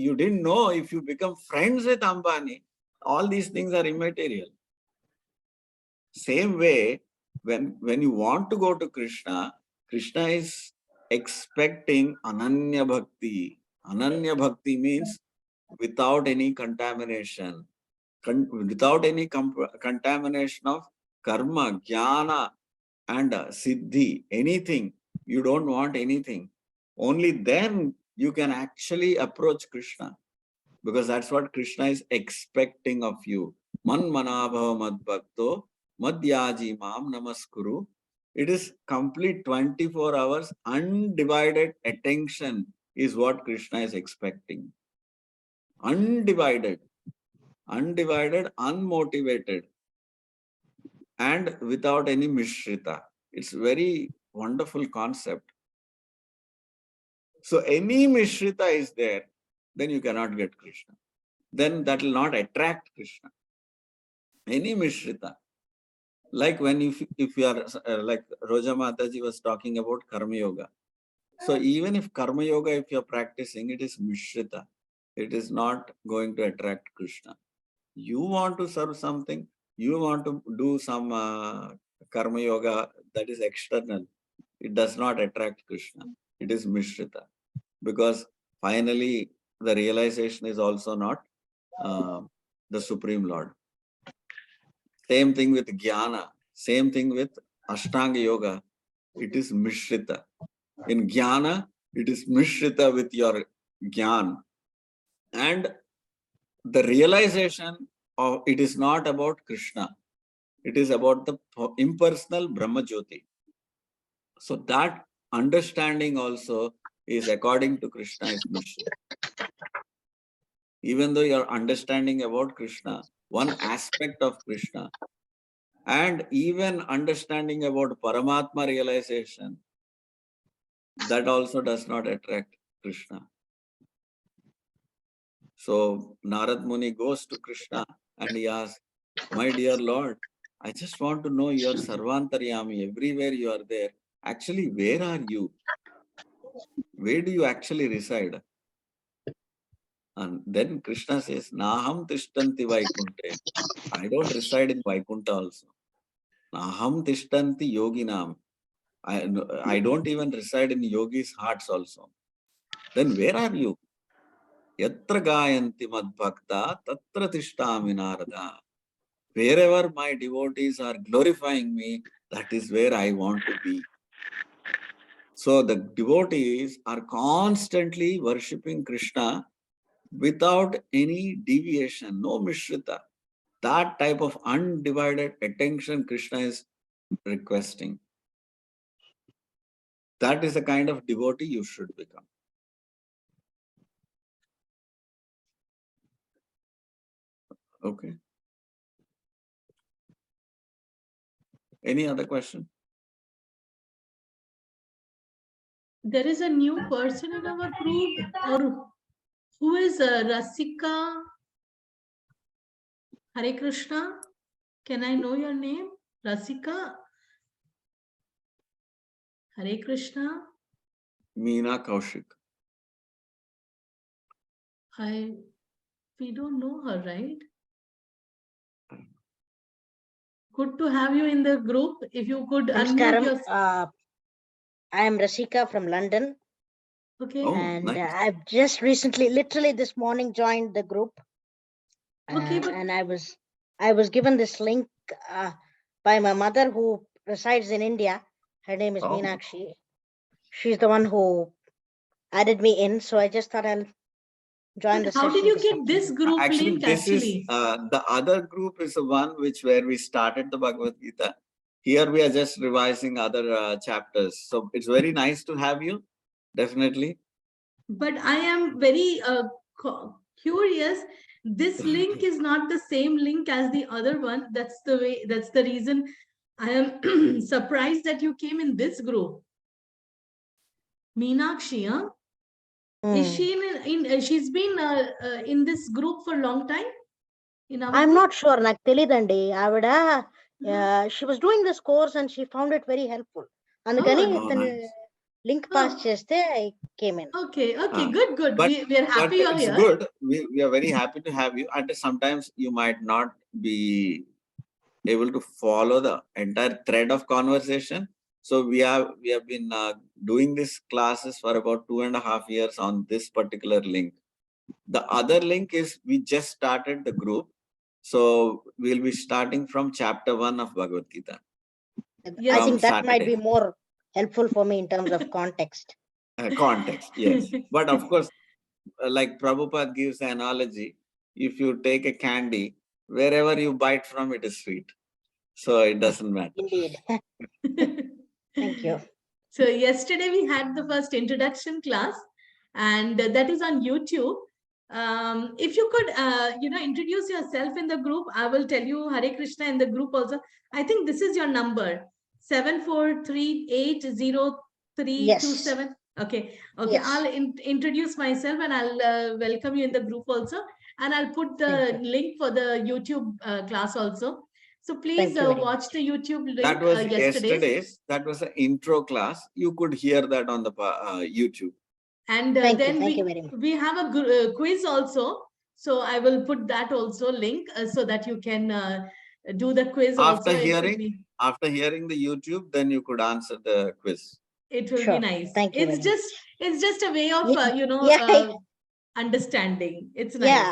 You didn't know if you become friends with Ambani, all these things are immaterial. Same way, when you want to go to Krishna, Krishna is expecting Ananya Bhakti. Ananya Bhakti means without any contamination, without any contamination of karma, jnana, and siddhi, anything. You don't want anything. Only then you can actually approach Krishna, because that's what Krishna is expecting of you. Man manabhava mad bhakto madhyaji mam namaskuru. It is complete 24 hours undivided attention is what Krishna is expecting. Undivided, unmotivated, and without any mishrita. It's very wonderful concept. So any mishrita is there, then you cannot get Krishna. Then that will not attract Krishna. Any mishrita. Like when if you are like Roja Mataji was talking about Karma Yoga. So even if Karma Yoga, if you are practicing, it is mishrita. It is not going to attract Krishna. You want to serve something, you want to do some Karma Yoga that is external. It does not attract Krishna. It is mishrita. Because finally the realization is also not the Supreme Lord. Same thing with Jnana. Same thing with Ashtanga Yoga. It is mishrita. In Jnana, it is mishrita with your Jnana. And the realization of it is not about Krishna. It is about the impersonal Brahma Jyoti. So that understanding also is according to Krishna is mishrita. Even though you are understanding about Krishna, one aspect of Krishna, and even understanding about Paramatma realization, that also does not attract Krishna. So Narad Muni goes to Krishna and he asks, my dear Lord, I just want to know your Sarvantaryami, everywhere you are there. Actually, where are you? Where do you actually reside? And then Krishna says, Naham Tishtanti Vaikunte. I don't reside in Vaikuntha also. Naham Tishtanti Yoginam. I don't even reside in yogis' hearts also. Then where are you? Yatra gayanti mad bhakta tatra tishtami narada. Wherever my devotees are glorifying me, that is where I want to be. So the devotees are constantly worshipping Krishna without any deviation, no mishrita. That type of undivided attention Krishna is requesting. That is the kind of devotee you should become. Okay. Any other question? There is a new person in our group, or who is Rasika? Hare Krishna. Can I know your name? Rasika? Hare Krishna. Meena Kaushik. We don't know her, right? Good to have you in the group. If you could unmute yourself. I am Rasika from London. Okay. Oh, And nice. I've just recently, literally this morning, joined the group. Okay, And I was given this link by my mother who resides in India. Her name is Meenakshi. She's the one who added me in. So I just thought I'll join the session. How did you get this group link actually? Is the other group is the one where we started the Bhagavad Gita. Here we are just revising other chapters. So it's very nice to have you. Definitely. But I am very curious. This link is not the same link as the other one. That's the reason I am surprised that you came in this group. Meenakshi, huh? Is she she's been in this group for a long time? I'm not sure. Nak telidandi. She was doing this course and she found it very helpful. Andukani link pass cheste I came in. Okay, good. But, we are happy you're here. Good. We are very happy to have you. And sometimes you might not be able to follow the entire thread of conversation. So we have been doing these classes for about 2.5 years on this particular link. The other link is we just started the group. So we'll be starting from chapter 1 of Bhagavad Gita. I Yes. think that might be Saturday. more helpful for me in terms of context. Context, yes. But of course, like Prabhupada gives the analogy, if you take a candy, wherever you bite from, it is sweet. So it doesn't matter. Indeed. Thank you. So yesterday we had the first introduction class, and that is on YouTube. If you could, introduce yourself in the group, I will tell you Hare Krishna in the group also. I think this is your number, 74380327. Okay. Yes. I'll introduce myself and I'll welcome you in the group also, and I'll put the link for the YouTube class also. So please Thank you very watch the YouTube link. That was yesterday's. yesterday's. That was an intro class. You could hear that on the YouTube. And Thank then you. Thank you very much. we have a quiz also. So I will put that also link so that you can do the quiz After also. hearing the YouTube, then you could answer the quiz. It will Sure. be nice. Thank you It's very just a way of understanding. It's nice. Yeah,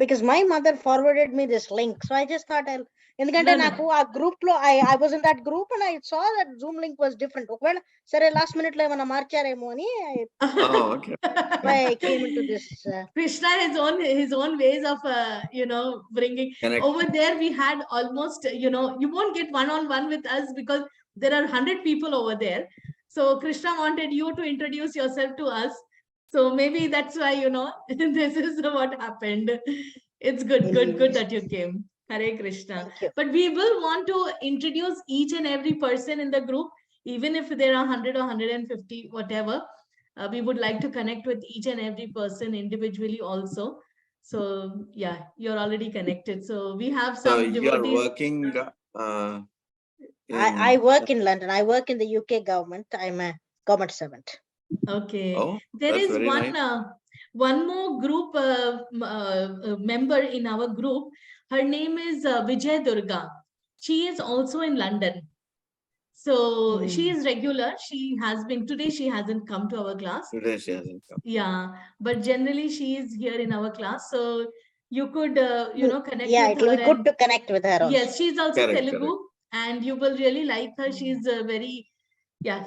because my mother forwarded me this link, so I just thought I'll. ఎందుకంటే నాకు ఆ group లో I was in that group and I saw that Zoom link was different. ఒకవేళ సరే last minute లో ఏమైనా మార్చారేమో అని Okay. I came into this. Krishna has his own ways of bringing. Correct. Over there we had almost you won't get one-on-one with us because there are 100 people over there. So Krishna wanted you to introduce yourself to us. So maybe that's why this is what happened. It's good that you came. Hare Krishna. Thank you. But we will want to introduce each and every person in the group, even if there are 100 or 150, whatever. We would like to connect with each and every person individually also. So yeah, you're already connected. So we have some So you are devotees. working. I work in London. I work in the UK government. I'm a government servant. Okay. Oh, There that's is very one nice. one more group member in our group. Her name is Vijay Durga. She is also in London. So she is regular. She has been today. She hasn't come to our class. Today she hasn't come. Yeah, but generally she is here in our class. So you could connect Yeah, with it will her. be good to connect with her also. Yes, she's also Correct, Telugu, and you will really like her. She's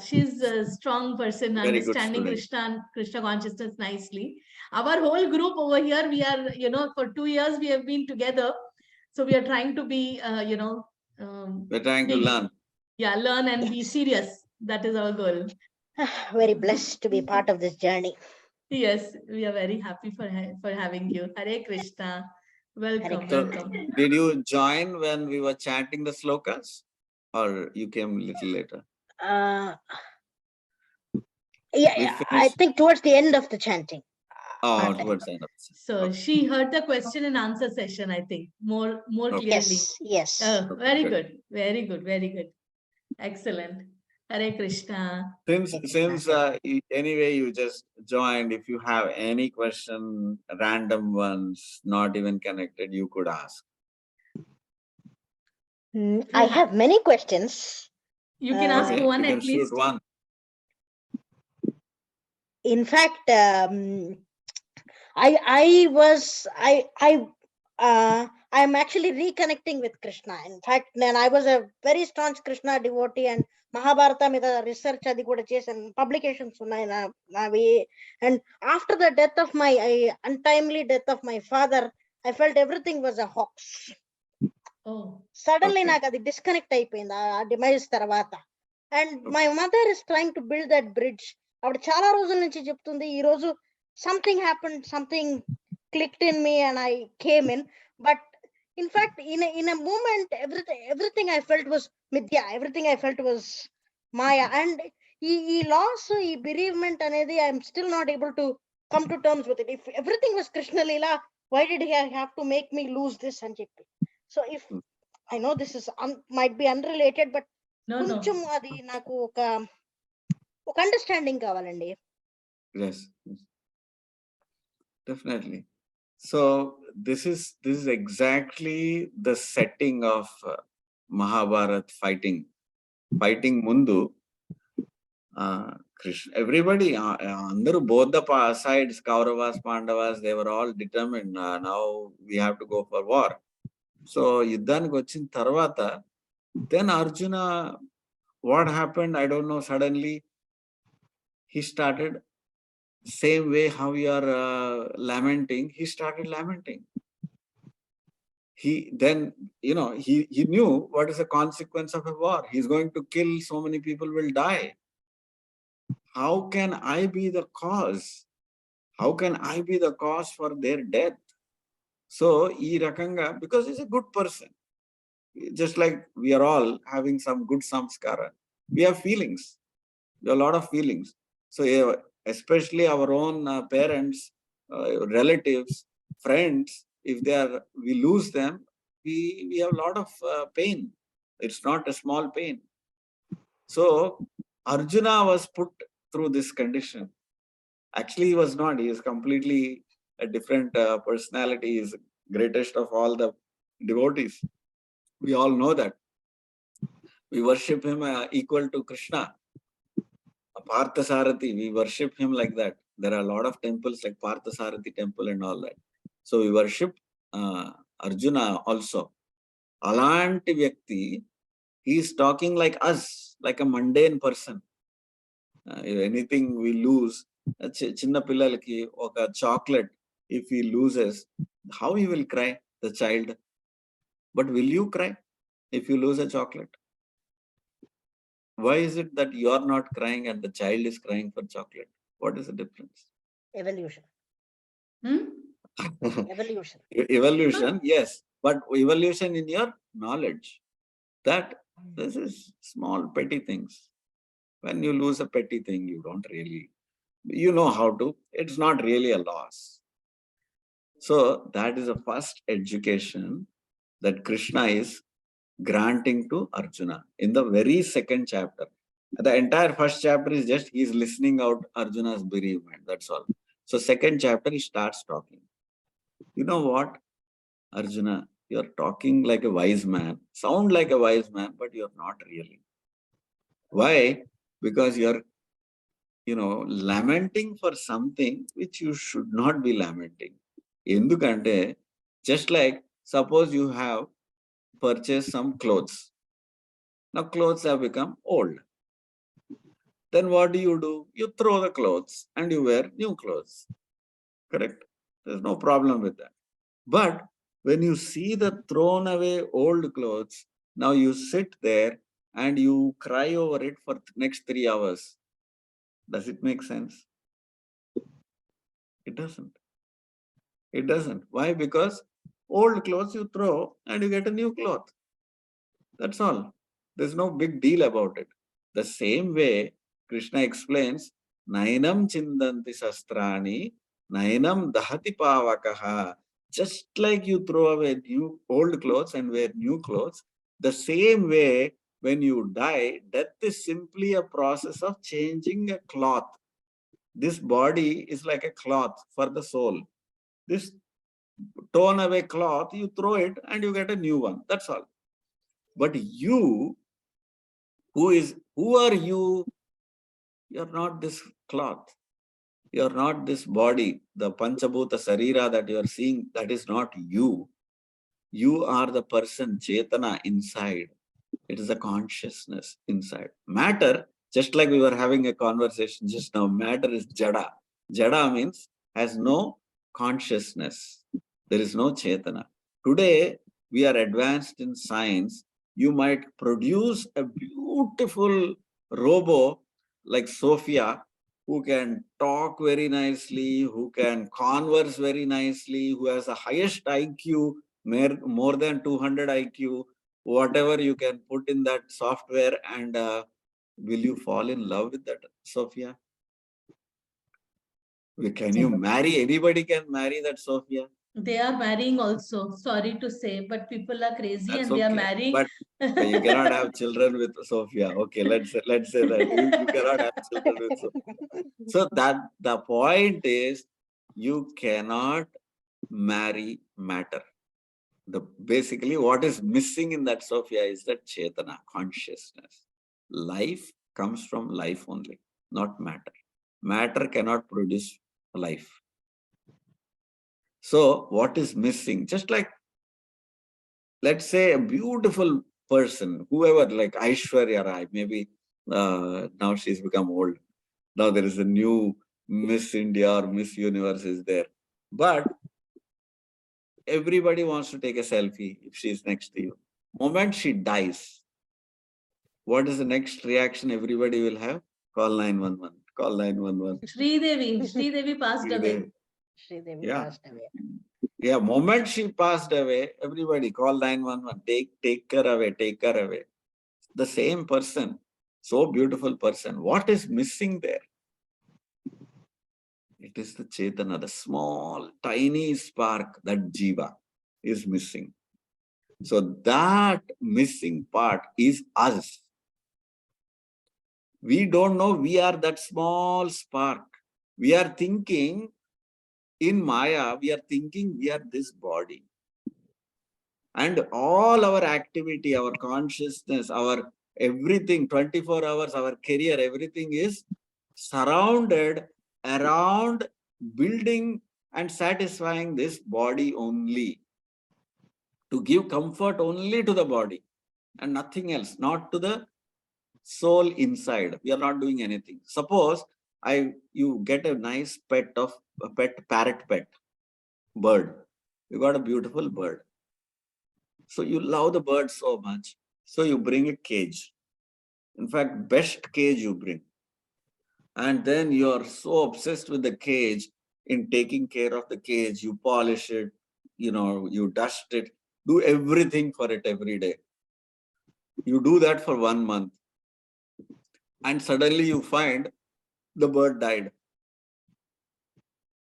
she's a strong person, Very good understanding student. Krishna consciousness nicely. Our whole group over here, we are for 2 years we have been together. So we are trying to be We're trying to learn. learn and be serious. That is our goal. Very blessed to be part of this journey. Yes, we are very happy for having you. Hare Krishna. Welcome, Krishna. welcome. Did you join when we were chanting the slokas, or you came a little later? I think towards the end of the chanting. Oh, towards the end of the session. So she heard the question and answer session, I think, more Okay. clearly. Yes. Oh, Okay, very good. good, very good, very good. Excellent. Hare Krishna. Since anyway you just joined, if you have any question, random ones, not even connected, you could ask. I have many questions. You can ask Okay, one you at can shoot least. one. In fact, I'm actually reconnecting with Krishna. In fact, I was a very staunch Krishna devotee, and Mahabharata మీద research అది కూడా చేశాను, publications ఉన్నాయి నావి. And after the death of my untimely death of my father, I felt everything was a hoax. Oh. Suddenly Okay. నాకు అది disconnect అయిపోయింది ఆ డిమైజ్ తర్వాత. And my mother is trying to build that bridge. ఆవిడ చాలా రోజుల నుంచి చెప్తుంది, ఈ రోజు something happened, something clicked in me and I came in. But in fact, in a moment, everything I felt was midya, everything I felt was maya. And ఈ loss, ఈ bereavement అనేది I'm still not able to come to terms with it. If everything was Krishna Leela, why did he have to make me lose this అని చెప్పి. So if I know this is might be unrelated, but కొంచెం అది నాకు ఒక understanding కావాలండి. Yes, definitely. So this is exactly the setting of Mahabharat fighting mundu. Krishna, everybody, both the sides, Kauravas, Pandavas, they were all determined. Now we have to go for war. So Yuddhaniki vachin tarvata, then Arjuna, what happened? I don't know. Suddenly he started same way how you are lamenting. He started lamenting. He then, he knew what is the consequence of a war. He's going to kill, so many people will die. How can I be the cause? How can I be the cause for their death? So, ee rakanga, because he's a good person. Just like we are all having some good samskara. We have feelings. We have a lot of feelings. So, especially our own parents, relatives, friends, if we lose them, we have a lot of pain. It's not a small pain. So, Arjuna was put through this condition. Actually, he was not. He is completely a different personality. He is the greatest of all the devotees. We all know that. We worship him equal to Krishna. Parthasarathi, we worship him like that. There are a lot of temples like Parthasarathi temple and all that. So we worship Arjuna also. Alanti Vyakti, he is talking like us, like a mundane person. If anything we lose, chinna pillalaki oka chocolate, if he loses, how he will cry, the child? But will you cry if you lose a chocolate? Why is it that you are not crying and the child is crying for chocolate? What is the difference? Evolution. Evolution. Evolution, yes, but evolution in your knowledge. That this is small petty things. When you lose a petty thing, you don't really, you know how to, it's not really a loss. So that is the first education that Krishna is granting to Arjuna in the very second chapter. The entire first chapter is just he is listening out Arjuna's bereavement. That's all. So second chapter he starts talking. You know what, Arjuna, you're talking like a wise man, sound like a wise man, but you're not really. Why? Because you're, lamenting for something which you should not be lamenting. Endukante, just like suppose you have purchased some clothes. Now clothes have become old. Then what do? You throw the clothes and you wear new clothes. Correct? There's no problem with that. But when you see the thrown away old clothes, now you sit there and you cry over it for the next 3 hours. Does it make sense? It doesn't. It doesn't. Why? Because old clothes you throw and you get a new cloth. That's all. There's no big deal about it. The same way Krishna explains, Nainam chindanti sastrani, Nainam dahati pavakaha. Just like you throw away new old clothes and wear new clothes, the same way when you die, death is simply a process of changing a cloth. This body is like a cloth for the soul. This torn away cloth, you throw it and you get a new one. That's all. But you, who are you? You're not this cloth. You're not this body. The Panchabhuta Sarira that you are seeing, that is not you. You are the person, Chetana, inside. It is a consciousness inside. Matter, just like we were having a conversation just now, matter is Jada. Jada means has no consciousness. There is no Chetana. Today, we are advanced in science. You might produce a beautiful robo like Sophia, who can talk very nicely, who can converse very nicely, who has the highest IQ, more than 200 IQ, whatever you can put in that software, and will you fall in love with that Sophia? Can you marry? Anybody can marry that Sophia. They are marrying also, sorry to say, but people are crazy. That's and they are okay. marrying. But you cannot have children with Sophia. Okay, let's say that you cannot have children with Sophia. So that the point is, you cannot marry matter. Basically what is missing in that Sophia is that Chetana, consciousness. Life comes from life only. not matter. Matter cannot produce life. So what is missing? Just like, let's say a beautiful person, whoever, like Aishwarya Rai, maybe now she's become old. Now there is a new Miss India or Miss Universe is there. But everybody wants to take a selfie if she's next to you. Moment she dies, what is the next reaction everybody will have? Call 911. Call 911. Sridevi passed away. Sridevi Yeah. passed away. Yeah, moment she passed away, everybody call 911. Take her away, take her away. The same person, so beautiful person. What is missing there? It is the Chetana, the small, tiny spark, that Jiva is missing. So that missing part is us. We don't know we are that small spark. We are thinking in Maya, we are thinking we are this body. And all our activity, our consciousness, our everything, 24 hours, our career, everything is surrounded around building and satisfying this body only. To give comfort only to the body and nothing else, not to the soul inside. We are not doing anything. Suppose you get a nice pet parrot pet, bird. You got a beautiful bird. So you love the bird so much. So you bring a cage. In fact, best cage you bring. And then you are so obsessed with the cage, in taking care of the cage. You polish it, you dust it, do everything for it every day. You do that for 1 month. And suddenly you find the bird died.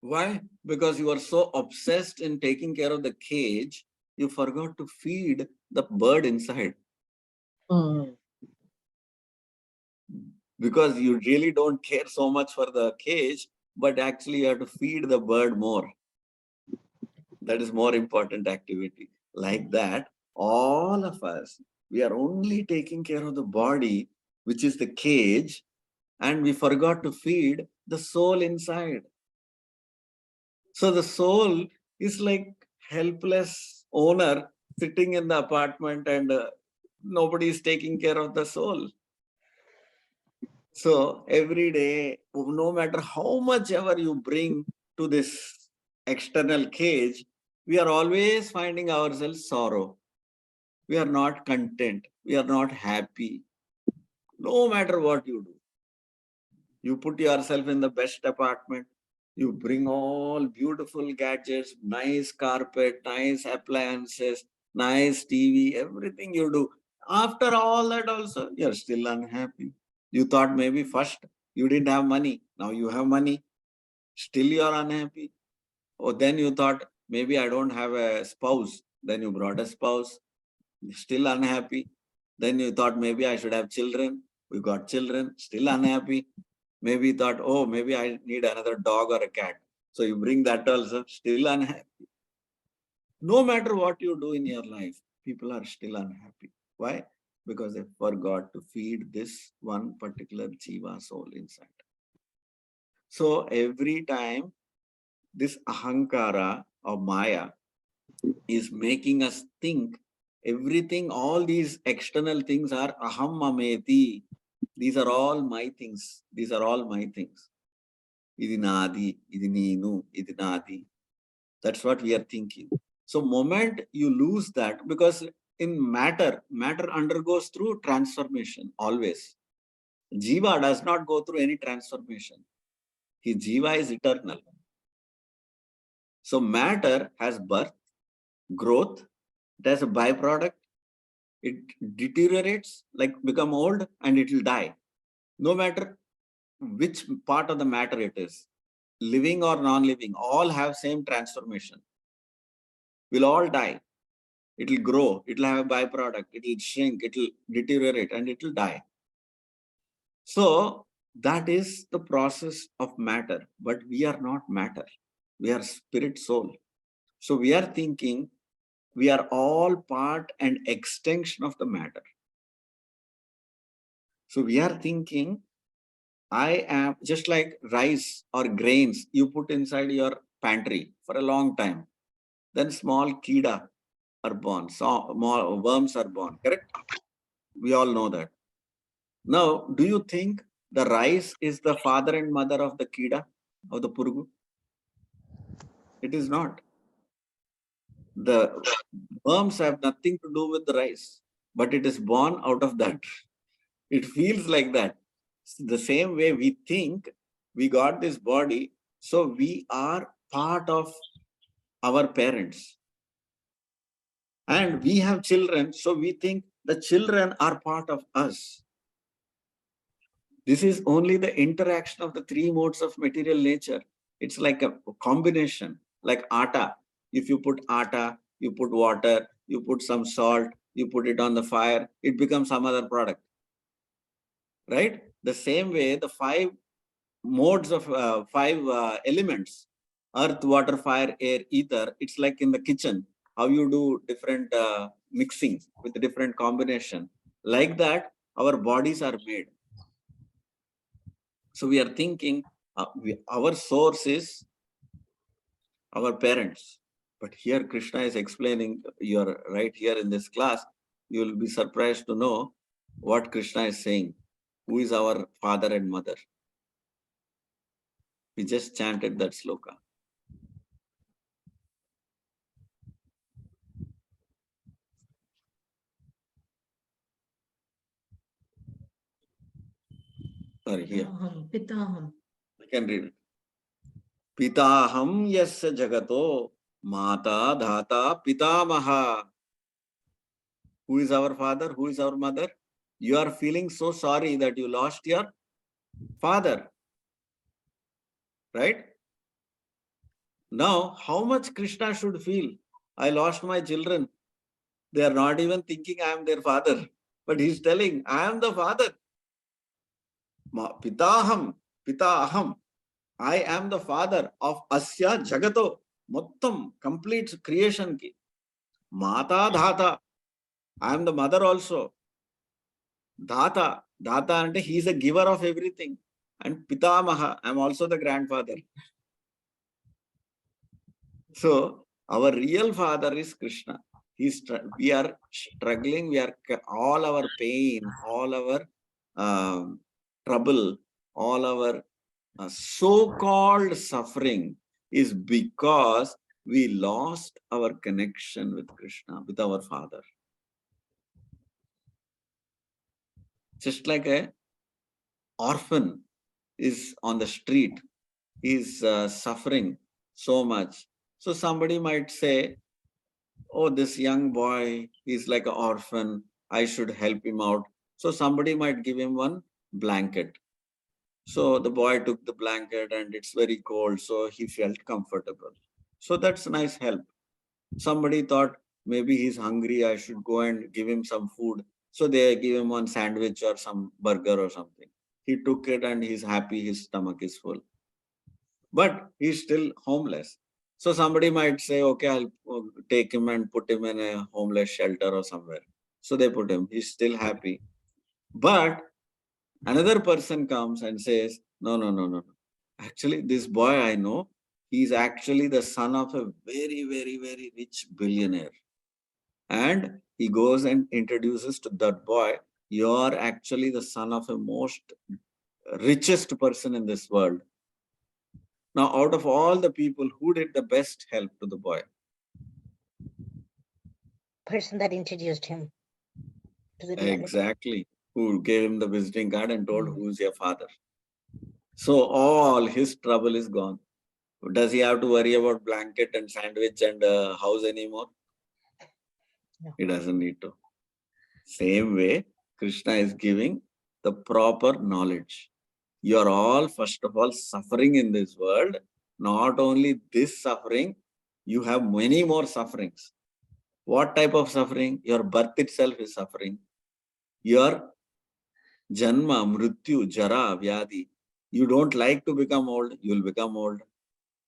Why? Because you are so obsessed in taking care of the cage, you forgot to feed the bird inside. Because you really don't care so much for the cage, but actually you have to feed the bird more. That is more important activity. Like that, all of us, we are only taking care of the body, which is the cage, and we forgot to feed the soul inside. So the soul is like helpless owner sitting in the apartment, and nobody is taking care of the soul. So every day, no matter how much ever you bring to this external cage, we are always finding ourselves sorrow. We are not content. We are not happy. No matter what you do. You put yourself in the best apartment. You bring all beautiful gadgets, nice carpet, nice appliances, nice TV, everything you do. After all that also, you're still unhappy. You thought maybe first you didn't have money. Now you have money. Still you're unhappy. Or then you thought maybe I don't have a spouse. Then you brought a spouse. Still unhappy. Then you thought maybe I should have children. We got children. Still unhappy. Maybe you thought, oh, maybe I need another dog or a cat. So you bring that also. Still unhappy. No matter what you do in your life, people are still unhappy. Why? Because they forgot to feed this one particular jiva soul inside. So every time this ahankara or maya is making us think everything, all these external things are aham mameti. These are all my things. These are all my things. Idi nadi, idi neenu, idi nadi. That's what we are thinking. So moment you lose that, because in matter undergoes through transformation always. Jiva does not go through any transformation. His jiva is eternal. So matter has birth, growth, it has a byproduct, it deteriorates, like become old, and it will die. No matter which part of the matter it is, living or non-living, all have same transformation. We'll all die. It will grow, it will have a byproduct, it will shrink, it will deteriorate, and it will die. So that is the process of matter, but we are not matter. We are spirit soul. So we are thinking we are all part and extension of the matter. So we are thinking I am just like rice or grains you put inside your pantry for a long time. Then small kida are born, small worms are born, correct? We all know that. Now, do you think the rice is the father and mother of the kida, of the purugu? It is not. The worms have nothing to do with the rice, but it is born out of that. It feels like that. The same way we think we got this body, so we are part of our parents. And we have children, so we think the children are part of us. This is only the interaction of the three modes of material nature. It's like a combination, like atta. If you put atta, you put water, you put some salt, you put it on the fire, it becomes some other product. Right? The same way, the five modes of five elements, earth, water, fire, air, ether, it's like in the kitchen, how you do different mixing with the different combination. Like that, our bodies are made. So we are thinking our source is our parents. But here Krishna is explaining, you're right here in this class, you will be surprised to know what Krishna is saying. Who is our father and mother? We just chanted that sloka. Sorry, here. Pitaham. I can read it. Pitaham yasya jagato mata dhata pitamaha. Who is our father? Who is our mother? You are feeling so sorry that you lost your father. Right? Now, how much Krishna should feel? I lost my children. They are not even thinking I am their father. But he's telling, I am the father. Pitaham, pitaham. I am the father of Asya Jagato. Mottam, complete creation ki. Mata Dhata. I am the mother also. Dhata. Dhata ante he is a giver of everything. And Pitamaha, I am also the grandfather. So, our real father is Krishna. We are struggling, we are all our pain, all our trouble, all our so-called suffering is because we lost our connection with Krishna, with our father. Just like a orphan is on the street, he is suffering so much. So somebody might say, oh, this young boy is like an orphan, I should help him out. So somebody might give him one blanket. So the boy took the blanket and it's very cold, so he felt comfortable. So that's a nice help. Somebody thought maybe he's hungry, I should go and give him some food. So they give him one sandwich or some burger or something. He took it and he's happy, his stomach is full. But he's still homeless. So somebody might say, okay, I'll take him and put him in a homeless shelter or somewhere. So they put him, he's still happy. But another person comes and says, no. Actually, this boy I know, he's actually the son of a very, very, very rich billionaire. And he goes and introduces to that boy, you're actually the son of a most richest person in this world. Now, out of all the people, who did the best help to the boy? Person that introduced him to the reality. Exactly. Who gave him the visiting card and told who's your father. So all his trouble is gone. Does he have to worry about blanket and sandwich and house anymore? No. He doesn't need to. Same way, Krishna is giving the proper knowledge. You are all, first of all, suffering in this world. Not only this suffering, you have many more sufferings. What type of suffering? Your birth itself is suffering. Your janma, mrityu, jara, vyadi. You don't like to become old, you will become old.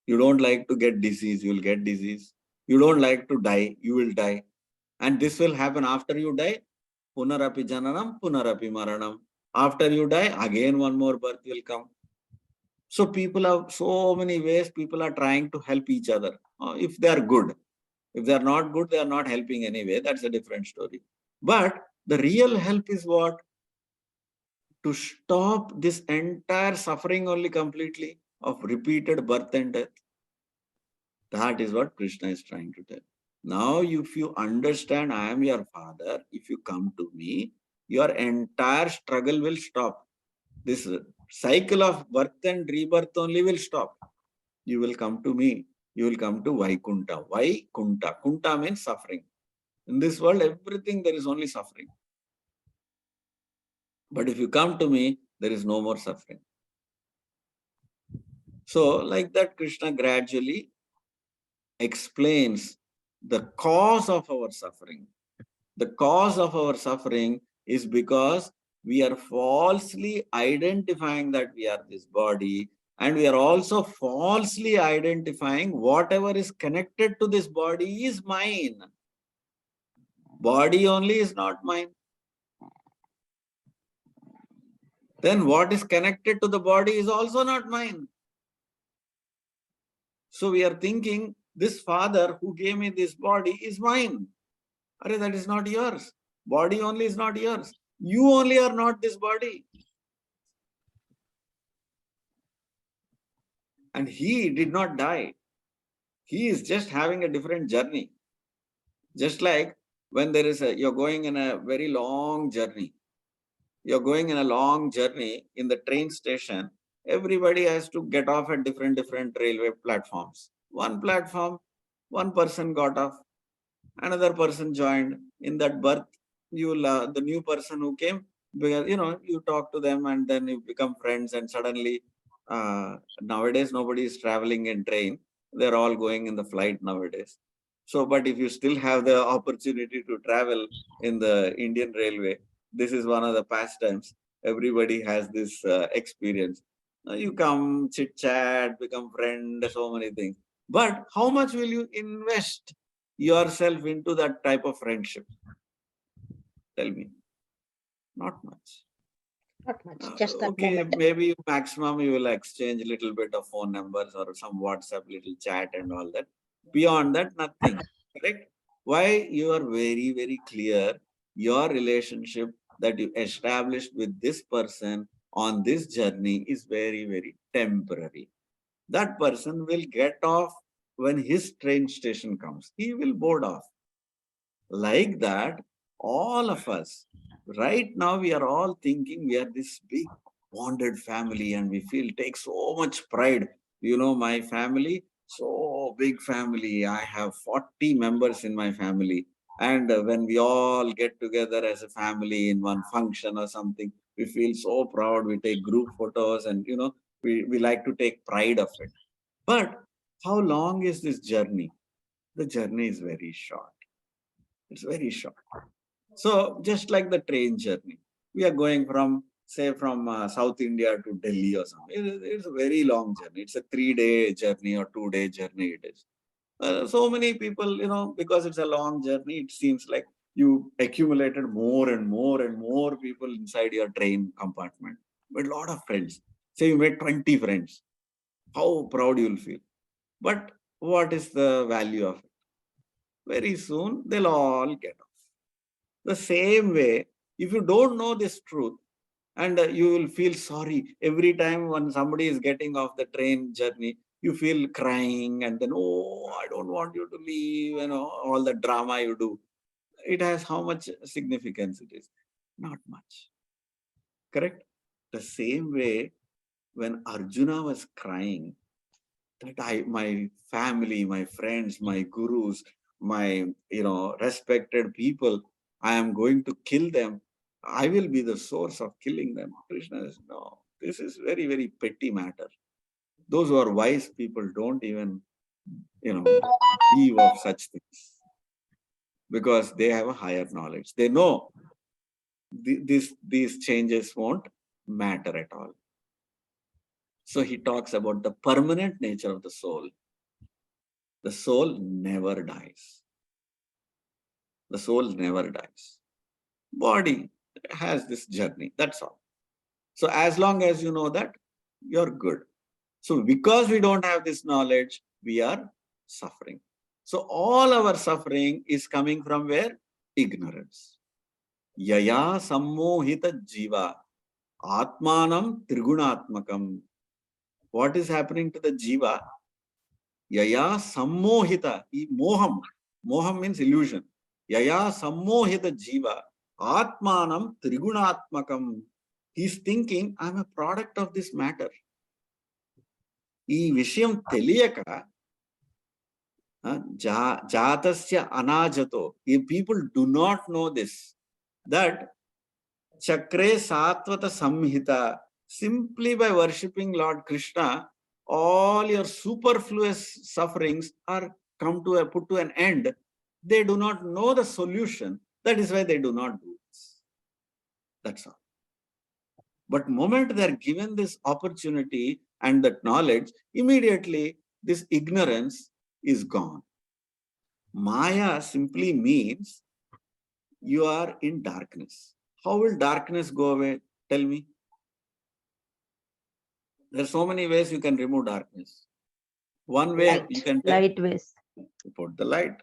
You don't like to get disease, you will get disease. You don't like to die, you will die. And this will happen after you die. Punarapi jananam, punarapi maranam. After you die, again one more birth will come. So people have so many ways people are trying to help each other. If they are good. If they are not good, they are not helping anyway. That's a different story. But the real help is what? To stop this entire suffering only completely of repeated birth and death. That is what Krishna is trying to tell. Now, if you understand I am your father, if you come to me, your entire struggle will stop. This cycle of birth and rebirth only will stop. You will come to me. You will come to Vaikunta. Vaikunta. Kunta means suffering. In this world, everything there is only suffering. But if you come to me, there is no more suffering. So, like that, Krishna gradually explains the cause of our suffering. The cause of our suffering is because we are falsely identifying that we are this body, and we are also falsely identifying whatever is connected to this body is mine. Body only is not mine. Then what is connected to the body is also not mine. So we are thinking, this father who gave me this body is mine. Arre, that is not yours. Body only is not yours. You only are not this body. And he did not die. He is just having a different journey. Just like when you're going in a very long journey. You're going in a long journey in the train station. Everybody has to get off at different railway platforms. One platform, one person got off, another person joined. In that berth, the new person who came, because you talk to them and then you become friends, and suddenly nowadays nobody is traveling in train. They're all going in the flight nowadays. So, but if you still have the opportunity to travel in the Indian Railway, this is one of the pastimes. Everybody has this experience. You come, chit chat, become friend, so many things. But how much will you invest yourself into that type of friendship? Tell me. Not much. Not much, just that Okay, moment. maybe maximum you will exchange a little bit of phone numbers or some WhatsApp little chat and all that. Beyond that, nothing. Correct? Why? You are very, very clear. Your relationship that you established with this person on this journey is very, very temporary. That person will get off when his train station comes. He will board off. Like that, all of us, right now, we are all thinking we are this big bonded family, and we take so much pride. My family, so big family. I have 40 members in my family. And when we all get together as a family in one function or something, we feel so proud. We take group photos and, we like to take pride of it. But how long is this journey? The journey is very short. It's very short. So just like the train journey, we are going from, say, from South India to Delhi or something. It's a very long journey. It's a 3-day journey or 2-day journey it is. So many people, because it's a long journey, it seems like you accumulated more and more and more people inside your train compartment. But a lot of friends. Say you made 20 friends. How proud you'll feel. But what is the value of it? Very soon, they'll all get off. The same way, if you don't know this truth, and you will feel sorry every time when somebody is getting off the train journey, you feel crying, and then, oh, I don't want you to leave, all the drama you do. It has how much significance it is? Not much. Correct? The same way, when Arjuna was crying, that my family, my friends, my gurus, my respected people, I am going to kill them. I will be the source of killing them. Krishna says, no, this is very, very petty matter. Those who are wise people don't even, give of such things, because they have a higher knowledge. They know these changes won't matter at all. So he talks about the permanent nature of the soul. The soul never dies. The soul never dies. Body has this journey. That's all. So as long as you know that, you're good. So because we don't have this knowledge, we are suffering. So all our suffering is coming from where? Ignorance. Yaya sammohita jiva atmanam trigunatmakam. What is happening to the jiva? Yaya sammohita. Moham. Moham means illusion. Yaya sammohita jiva atmanam trigunatmakam. He's thinking, I'm a product of this matter. ఈ విషయం తెలియక జాతస్య అనాజతో, ఈ people do not know this, that చక్రే సాత్వత సంహిత, simply by worshipping Lord Krishna, all your superfluous sufferings are come to a put to an end. They do not know the solution. That is why they do not do this. That's all. But moment they are given this opportunity and that knowledge, immediately this ignorance is gone. Maya simply means you are in darkness. How will darkness go away? Tell me. There are so many ways you can remove darkness. One way Light. you can Light ways. You put the light.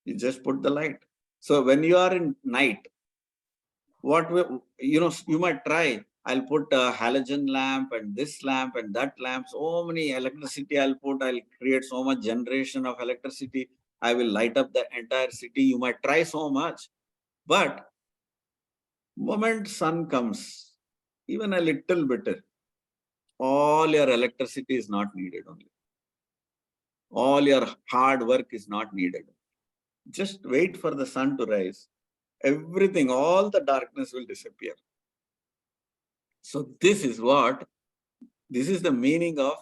You just put the light. So when you are in night, what way, you might try, I'll put a halogen lamp and this lamp and that lamp, so many electricity I'll create so much generation of electricity, I will light up the entire city. You might try so much, but moment sun comes, even a little bit, all your electricity is not needed only. All your hard work is not needed. Just wait for the sun to rise. Everything, all the darkness will disappear. So this is the meaning of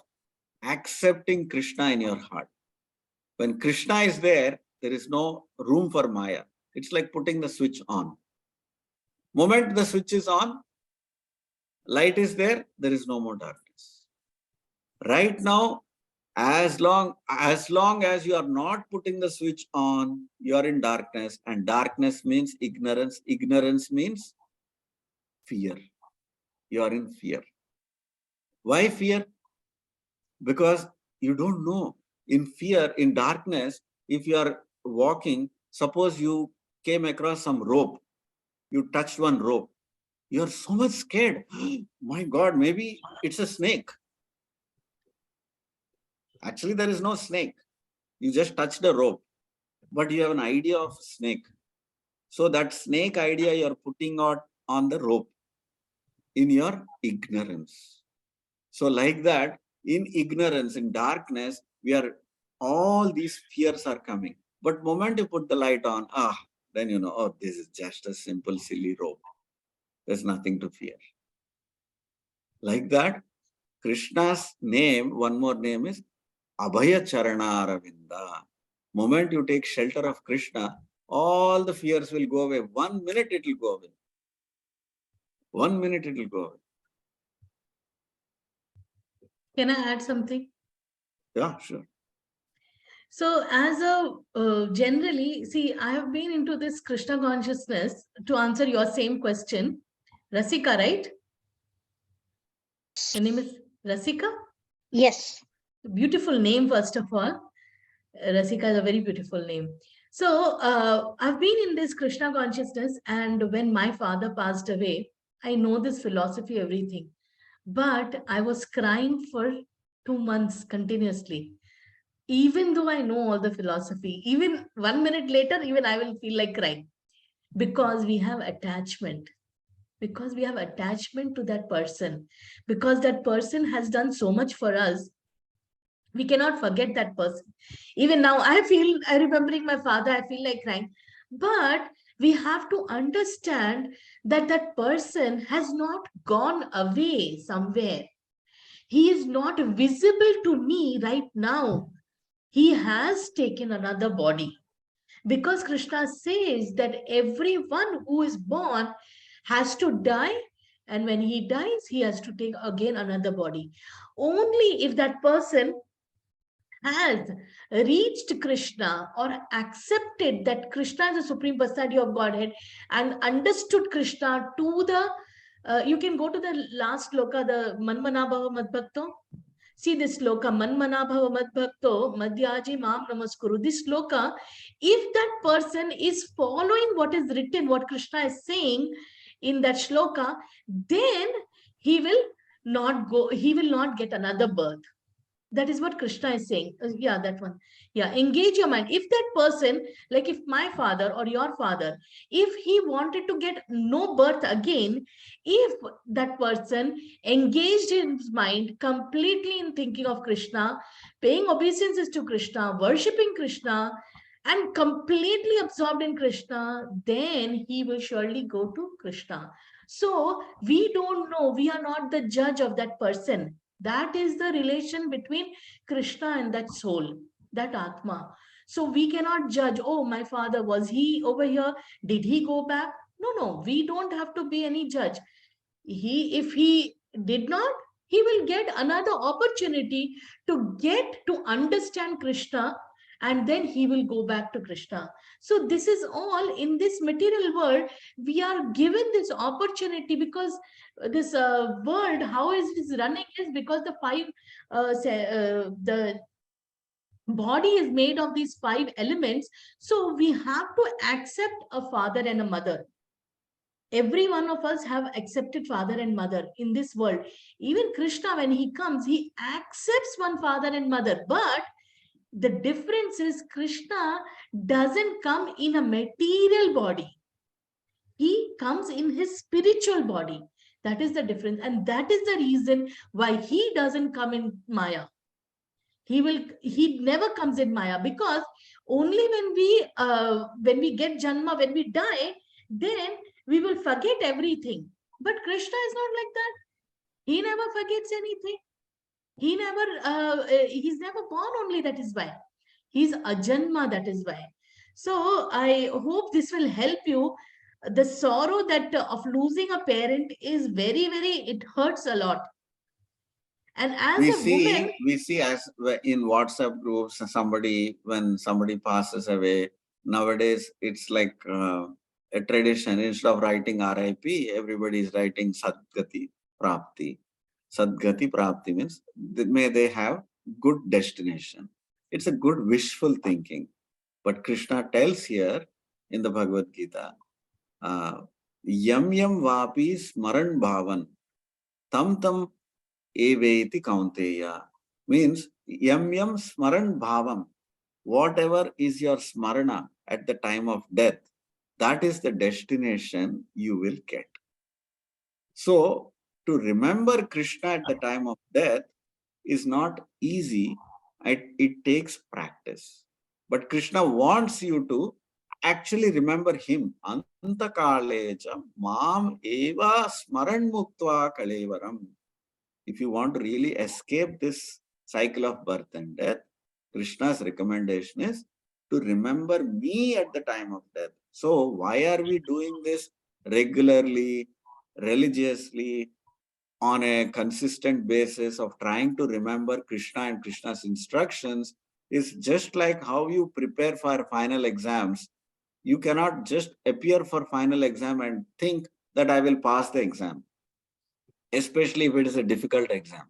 accepting Krishna in your heart. When Krishna is there, there is no room for Maya. It's like putting the switch on. Moment the switch is on, light is there, there is no more darkness. Right now, as long as you are not putting the switch on, you are in darkness, and darkness means ignorance. Ignorance means fear. You are in fear. Why fear? Because you don't know. In fear, in darkness, if you are walking, suppose you came across some rope, you touched one rope, you are so much scared. My God, maybe it's a snake. Actually, there is no snake. You just touched the rope, but you have an idea of snake. So that snake idea you are putting out on the rope in your ignorance. So like that, in ignorance, in darkness, all these fears are coming. But moment you put the light on, then you know, oh, this is just a simple, silly rope. There's nothing to fear. Like that, Krishna's name, one more name is Abhaya Charana Aravinda. Moment you take shelter of Krishna, all the fears will go away. 1 minute it will go away. 1 minute it will go away. Can I add something? Yeah, sure. So as generally, see, I have been into this Krishna consciousness to answer your same question. Rasika, right? Your name is Rasika? Yes. Beautiful name, first of all. Rasika is a very beautiful name. So I've been in this Krishna consciousness, and when my father passed away, I know this philosophy, everything. But I was crying for 2 months continuously. Even though I know all the philosophy, even 1 minute later, even I will feel like crying. Because we have attachment. Because we have attachment to that person. Because that person has done so much for us. We cannot forget that person. Even now, I remembering my father, I feel like crying. But we have to understand that that person has not gone away somewhere. He is not visible to me right now. He has taken another body. Because Krishna says that everyone who is born has to die, and when he dies, he has to take again another body. Only if that person has reached Krishna or accepted that Krishna is the Supreme Personality of Godhead and understood Krishna to the You can go to the last sloka, the Manmanabhava Madbhakto. See this sloka, Manmanabhava Madbhakto, Madhyaji Mam Namaskuru. This sloka, if that person is following what is written, what Krishna is saying in that shloka, then he will he will not get another birth. That is what Krishna is saying. Yeah, that one. Yeah, engage your mind. If that person, like if my father or your father, if he wanted to get no birth again, if that person engaged his mind completely in thinking of Krishna, paying obeisances to Krishna, worshipping Krishna, and completely absorbed in Krishna, then he will surely go to Krishna. So we don't know, we are not the judge of that person. That is the relation between Krishna and that soul, that Atma. So we cannot judge, oh, my father, was he over here? Did he go back? No, no, we don't have to be any judge. If he did not, he will get another opportunity to get to understand Krishna, and then he will go back to Krishna. So this is all in this material world. We are given this opportunity because this world, how is it running, is because the body is made of these 5 elements. So we have to accept a father and a mother. Every one of us have accepted father and mother in this world. Even Krishna, when he comes, he accepts one father and mother. But the difference is Krishna doesn't come in a material body. He comes in his spiritual body. That is the difference. And that is the reason why he doesn't come in Maya. He never comes in Maya, because only when we get Janma, when we die, then we will forget everything. But Krishna is not like that. He never forgets anything. He's never born only, that is why. He's Ajanma, that is why. So I hope this will help you. The sorrow that of losing a parent is very, it hurts a lot. And as a woman, we see as in WhatsApp groups, when somebody passes away, nowadays it's like a tradition. Instead of writing RIP, everybody is writing Sadgati Prapti. Sadgati Prapti means may they have good destination. It's a good wishful thinking. But Krishna tells here in the Bhagavad Gita, Yam Yam Vapi Smaran Bhavan Tam Tam Eveti Kaunteya, means Yam Yam Smaran Bhavam, whatever is your smarana at the time of death, that is the destination you will get. So, to remember Krishna at the time of death is not easy. It takes practice. But Krishna wants you to actually remember him. Antakalecha mam eva smaran muktva kalevaram. If you want to really escape this cycle of birth and death, Krishna's recommendation is to remember me at the time of death. So why are we doing this regularly, religiously, on a consistent basis of trying to remember Krishna and Krishna's instructions? Is just like how you prepare for final exams. You cannot just appear for final exam and think that I will pass the exam, especially if it is a difficult exam.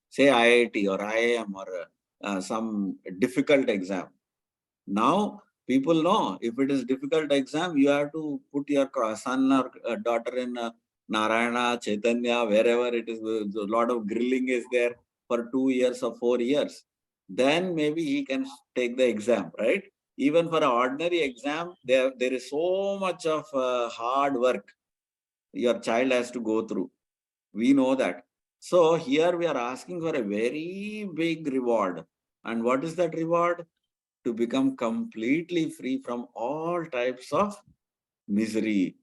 Say IIT or IIM or some difficult exam. Now, people know if it is difficult exam, you have to put your son or daughter in Narayana, Chaitanya, wherever it is. A lot of grilling is there for 2 years or 4 years. Then maybe he can take the exam, right? Even for an ordinary exam, there is so much of hard work your child has to go through. We know that. So here we are asking for a very big reward. And what is that reward? To become completely free from all types of misery,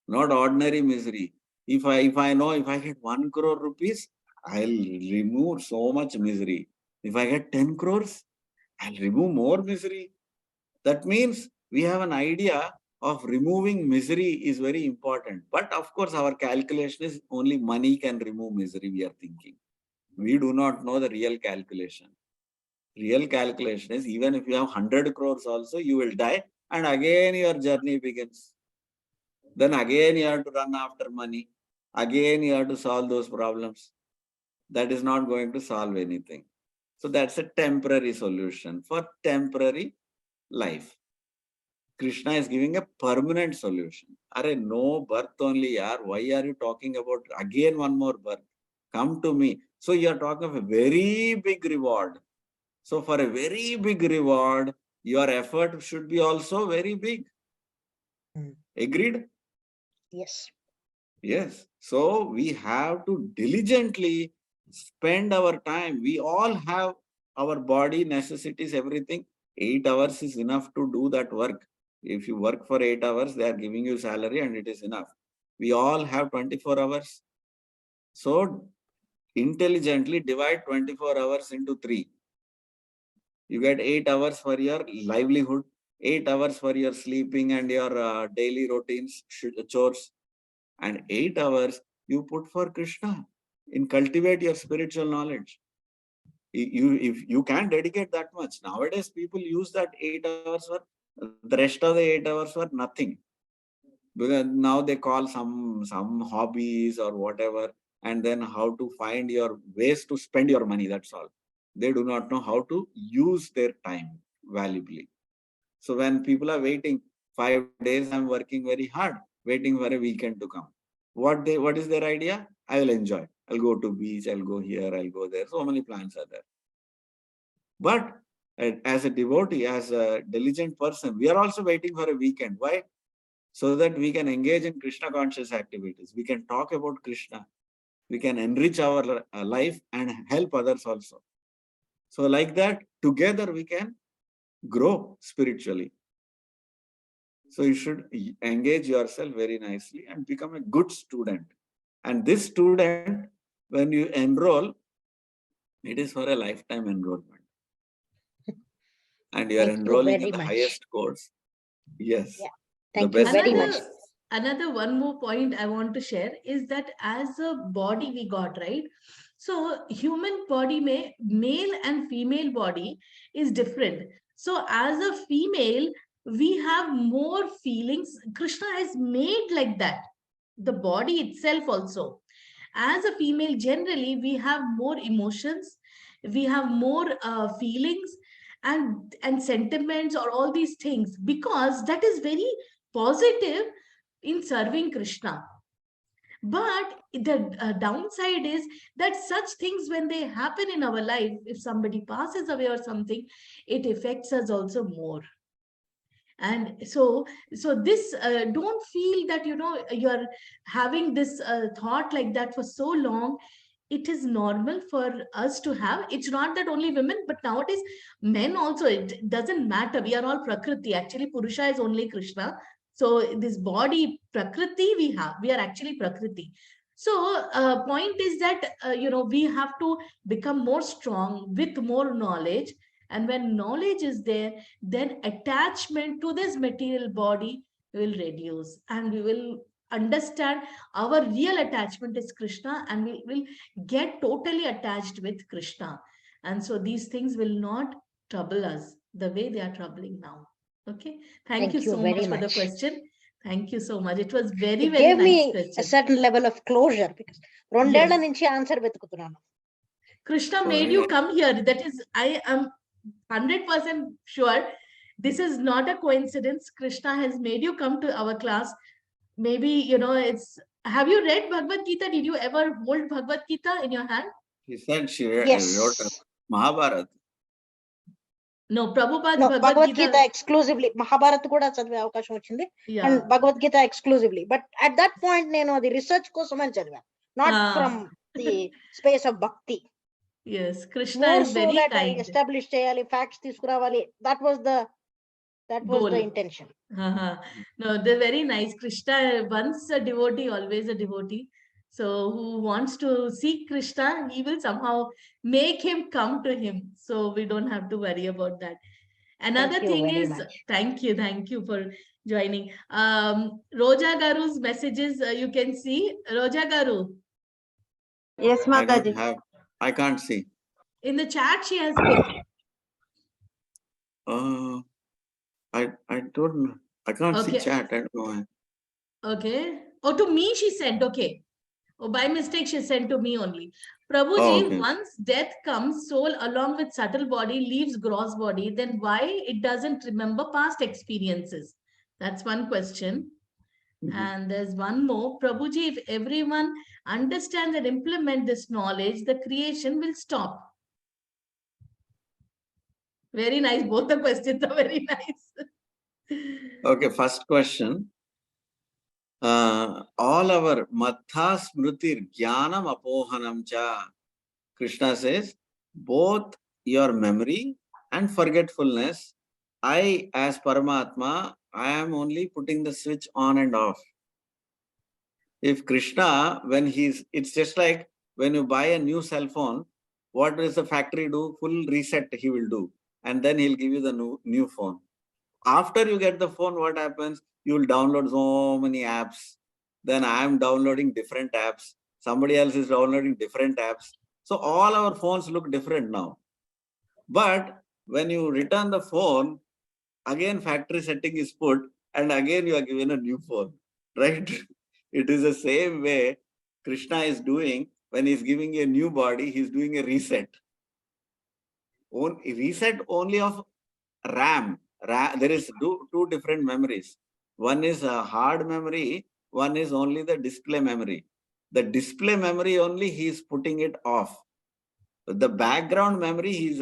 not ordinary misery. If I know if I get 1 crore rupees, I'll remove so much misery. If I get 10 crores, I'll remove more misery. That means we have an idea of removing misery is very important. But of course, our calculation is only money can remove misery, we are thinking. We do not know the real calculation. Real calculation is even if you have 100 crores also, you will die and again your journey begins. Then again you have to run after money. Again, you have to solve those problems. That is not going to solve anything. So that's a temporary solution for temporary life. Krishna is giving a permanent solution. Are no birth only, yaar. Why are you talking about again one more birth? Come to me. So you are talking of a very big reward. So for a very big reward, your effort should be also very big. Agreed? Yes. Yes. So we have to diligently spend our time. We all have our body necessities, everything. 8 hours is enough to do that work. If you work for 8 hours, they are giving you salary and it is enough. We all have 24 hours. So intelligently divide 24 hours into 3. You get 8 hours for your livelihood, 8 hours for your sleeping and your daily routines, chores, and 8 hours you put for Krishna in cultivate your spiritual knowledge. If you can't dedicate that much, nowadays people use that 8 hours for the rest of the 8 hours for nothing, because now they call some hobbies or whatever, and then how to find your ways to spend your money. That's all. They do not know how to use their time valuably. So when people are waiting 5 days, I'm working very hard, waiting for a weekend to come. What is their idea? I will enjoy. I'll go to beach, I'll go here, I'll go there. So many plans are there. But as a devotee, as a diligent person, we are also waiting for a weekend. Why? So that we can engage in Krishna conscious activities. We can talk about Krishna. We can enrich our life and help others also. So like that, together we can grow spiritually. So you should engage yourself very nicely and become a good student. And this student, when you enroll, it is for a lifetime enrollment. And you are Thank you enrolling in very the much. highest course. Yes. Yeah. The Thank you best very course. much. Another one more point I want to share is that as a body we got, right? So human body may male and female body is different. So as a female, we have more feelings. Krishna has made like that. The body itself also. As a female, generally we have more emotions, we have more feelings and sentiments or all these things, because that is very positive in serving Krishna. But the downside is that such things, when they happen in our life, if somebody passes away or something, it affects us also more. And so this don't feel that you're having this thought like that for so long. It is normal for us to have. It's not that only women, but nowadays men also. It doesn't matter. We are all prakriti. Actually, purusha is only Krishna. So this body prakriti we are actually prakriti. So point is that we have to become more strong with more knowledge. And when knowledge is there, then attachment to this material body will reduce, and we will understand our real attachment is Krishna, and we will get totally attached with Krishna. And so these things will not trouble us the way they are troubling now. Okay. Thank you Thank you so very much for the much. question. Thank you so much. It was very, It very gave nice me a question. certain level of closure because రెండేళ్ల Yes. నుంచి answer వెతుకుతున్నాను. Krishna So made you come here. That is, I am 100% sure this is not a coincidence. Krishna has made you come to our class. Maybe, it's. Have you read Bhagavad Gita? Did you ever hold Bhagavad Gita in your hand? he said she Yes. wrote Mahabharata. No, Prabhupada No, Bhagavad Bhagavad Gita Gita. Exclusively Mahabharat కూడా చదివే అవకాశం వచ్చింది. And Yeah. Bhagavad Gita exclusively. But at that point నేను అది research కోసం అని చదివాను, not from the space of భక్తి. Yes, Krishna more is so very that kind. Establish చేయాలి, ఫ్యాక్ట్స్ తీసుకురావాలి. That was the Goal. Intention. No, they're very nice. Krishna, once a devotee, always a devotee. So who wants to seek Krishna, he will somehow make him come to him. So we don't have to worry about that. Another Thank you thing very is, much. thank you for joining. Roja Garu's messages, you can see. Roja Garu, Yes, I don't Mataji. have, I can't see. in the chat she has put. I don't know. I can't see Okay. chat. I don't know. Okay. Oh, to me she sent. Okay. Oh, by mistake, she sent to me only. Prabhuji, Okay. once death comes, soul along with subtle body leaves gross body, then why it doesn't remember past experiences? That's one question. And there's one more. Prabhuji, if everyone understands and implement this knowledge, the creation will stop. Very nice. Both the questions are very nice. Okay, first question. All our matha smrutir jnanam apohanam cha. Krishna says, both your memory and forgetfulness, I as Paramatma, I am only putting the switch on and off. If Krishna, it's just like when you buy a new cell phone, what does the factory do? Full reset he will do. And then he'll give you the new phone. After you get the phone, what happens? You will download so many apps. Then I am downloading different apps. Somebody else is downloading different apps. So all our phones look different now. But when you return the phone, again factory setting is put and again you are given a new phone, right? It is the same way Krishna is doing when he's giving a new body, he's doing a reset. Reset only of RAM. There is two different memories. One is a hard memory, one is only the display memory. The display memory only he is putting it off. The background memory he's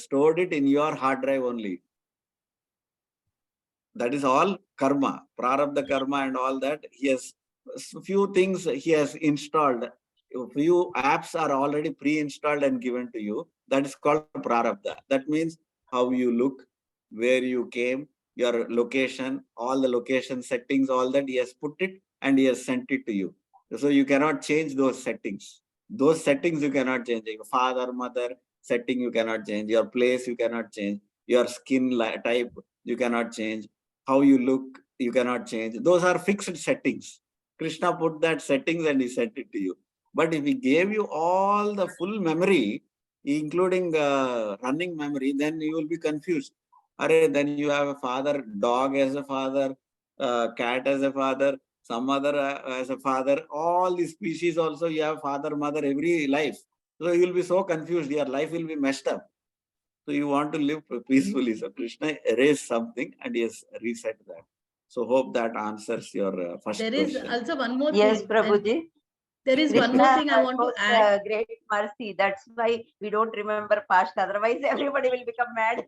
stored it in your hard drive only. That is all karma, prarabdha karma and all that. He has few things he has installed. Few apps are already pre-installed and given to you. That is called prarabdha. That means how you look, where you came, your location, all the location settings, all that he has put it and he has sent it to you. So you cannot change those settings. Those settings you cannot change. Your father, mother setting you cannot change. Your place you cannot change. Your skin type you cannot change. How you look, you cannot change. Those are fixed settings. Krishna put that settings and he sent it to you. But if he gave you all the full memory, including running memory, then you will be confused. Then you have a father, dog as a father, cat as a father, some other as a father. All the species also you have father, mother, every life. So you will be so confused. Your life will be messed up. So you want to live peacefully. So Krishna erased something and he has reset that. So hope that answers your first There is question. also one more Yes, thing. Prabhuji. There is one more Krishna thing I want to shows add. great mercy. That's why we don't remember past. Otherwise, everybody will become mad.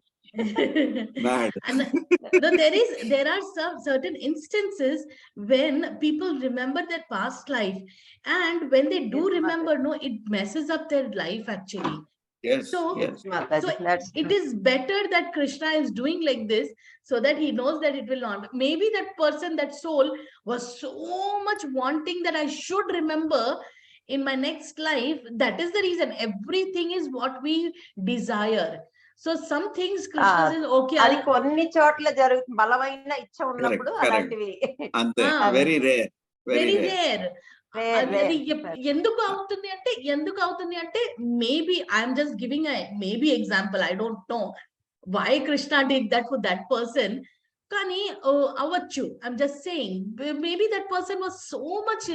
Mad. And no, there are some certain instances when people remember their past life, and when they do Yes, remember, no, it messes up their life actually. Yes, So, yes. so it is better that Krishna is doing like this so that he knows that it will not. Maybe that person, that soul, was so much wanting that I should remember in my next life. That is the reason. Everything is what we desire. So some things Krishna says, okay, అది కొన్ని చోట్ల జరుగుతుంది బలమైన ఇచ్చ ఉన్నప్పుడు అలాంటివి అంతే very rare very rare అది ఎందుకు అవుతుంది అంటే maybe I'm just giving maybe example I don't know why Krishna did that for that person కానీ అవ్వచ్చు I'm just saying maybe that person was so much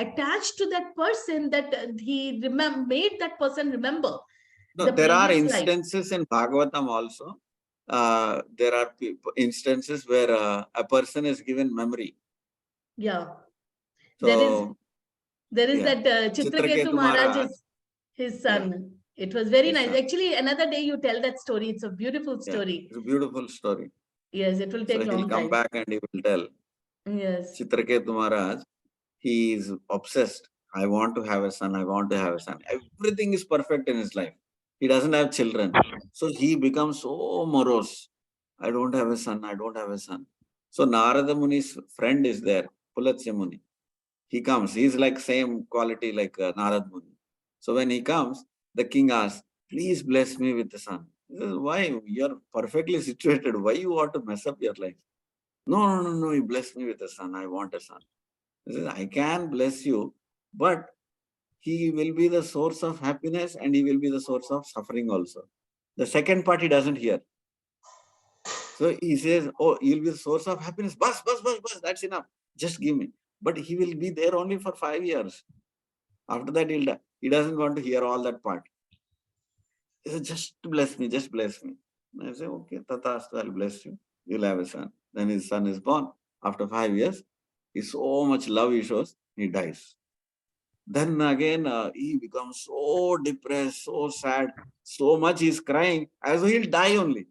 attached to that person that he made that person remember. No, there are instances in Bhagavatam also. There are instances where a person is given memory. Yeah. So, there is that Chitraketu Maharaj is his son. Yeah. It was very nice. Son. Actually, another day you tell that story. It's a beautiful story. Yeah, it's a beautiful story. Yes, it will take long time. He'll come back and he will tell. Yes. Chitraketu Maharaj, he is obsessed. I want to have a son. I want to have a son. Everything is perfect in his life. He doesn't have children. So he becomes so morose. I don't have a son. I don't have a son. So Narada Muni's friend is there, Pulatsya Muni. He comes. He's like same quality like Narada Muni. So when he comes, the king asks, please bless me with a son. He says, why? You're perfectly situated. Why you want to mess up your life? No. You bless me with a son. I want a son. He says, I can bless you, but he will be the source of happiness and he will be the source of suffering also. The second part he doesn't hear. So he says, oh, you'll be the source of happiness. Bus, that's enough. Just give me. but he will be there only for 5 years. After that, he'll die. He doesn't want to hear all that part. He said, just bless me, just bless me. And I say, okay, Tathastu, I'll bless you. You'll have a son. Then his son is born. After 5 years, he so much love he shows, he dies. Then again, he becomes so depressed, so sad, so much he's crying, as though he'll die only.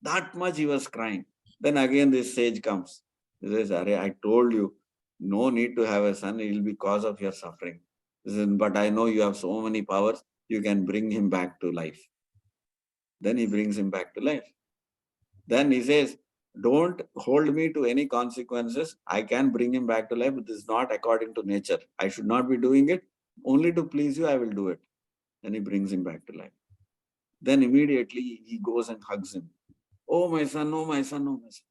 That much he was crying. Then again, this sage comes. He says, Arey, I told you, no need to have a son, it will be cause of your suffering. He says, but I know you have so many powers, you can bring him back to life. Then he brings him back to life. Then he says, don't hold me to any consequences. I can bring him back to life, but this is not according to nature. I should not be doing it. Only to please you, I will do it. Then he brings him back to life. Then immediately he goes and hugs him. Oh, my son, oh, my son, oh, my son.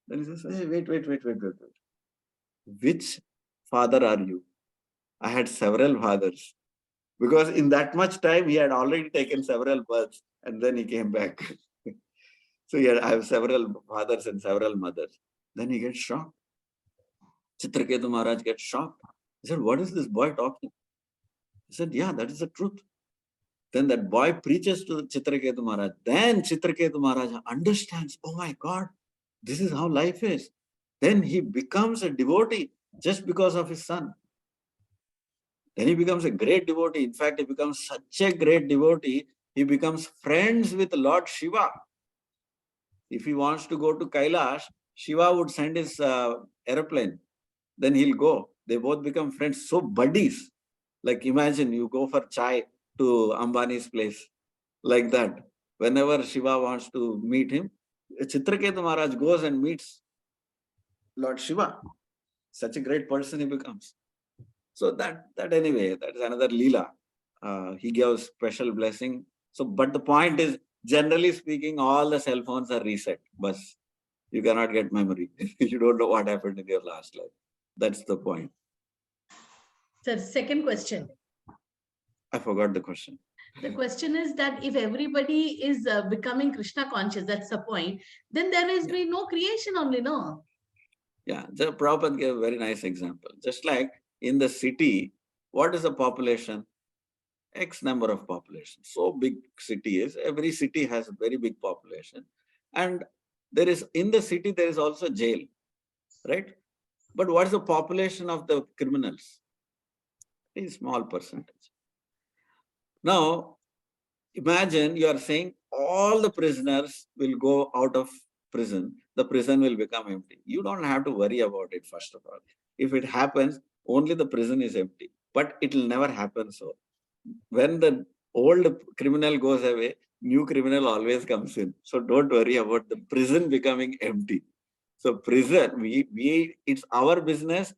Then he says, hey, wait. Which father are you? I had several fathers. Because in that much time, he had already taken several births and then he came back. So I have several fathers and several mothers. Then he gets shocked. Chitraketu Maharaj gets shocked. He said, what is this boy talking? He said, yeah, that is the truth. Then that boy preaches to Chitraketu Maharaj. Then Chitraketu Maharaj understands, oh my God, this is how life is. Then he becomes a devotee just because of his son. Then he becomes a great devotee. In fact, he becomes such a great devotee, he becomes friends with Lord Shiva. If he wants to go to Kailash, Shiva would send his aeroplane. Then he'll go. They both become friends. So buddies. Like imagine you go for chai to Ambani's place. Like that. Whenever Shiva wants to meet him, Chitraketu Maharaj goes and meets Lord Shiva. Such a great person he becomes. So that anyway, that is another Leela. He gives special blessing. So, but the point is, generally speaking, all the cell phones are reset. But you cannot get memory. You don't know what happened in your last life. That's the point. Sir, second question. I forgot the question. The question is that if everybody is becoming Krishna conscious, that's the point, then there is be no creation only, no? Yeah, the Prabhupada gave a very nice example. Just like in the city, what is the population? X number of population. So big city is, every city has a very big population. And there is, in the city, there is also jail, right? But what is the population of the criminals? A small percentage. Now, imagine you are saying all the prisoners will go out of prison. The prison will become empty. You don't have to worry about it, first of all. If it happens, only the prison is empty. But it will never happen so. When the old criminal goes away, new criminal always comes in. So don't worry about the prison becoming empty. So prison, it's our business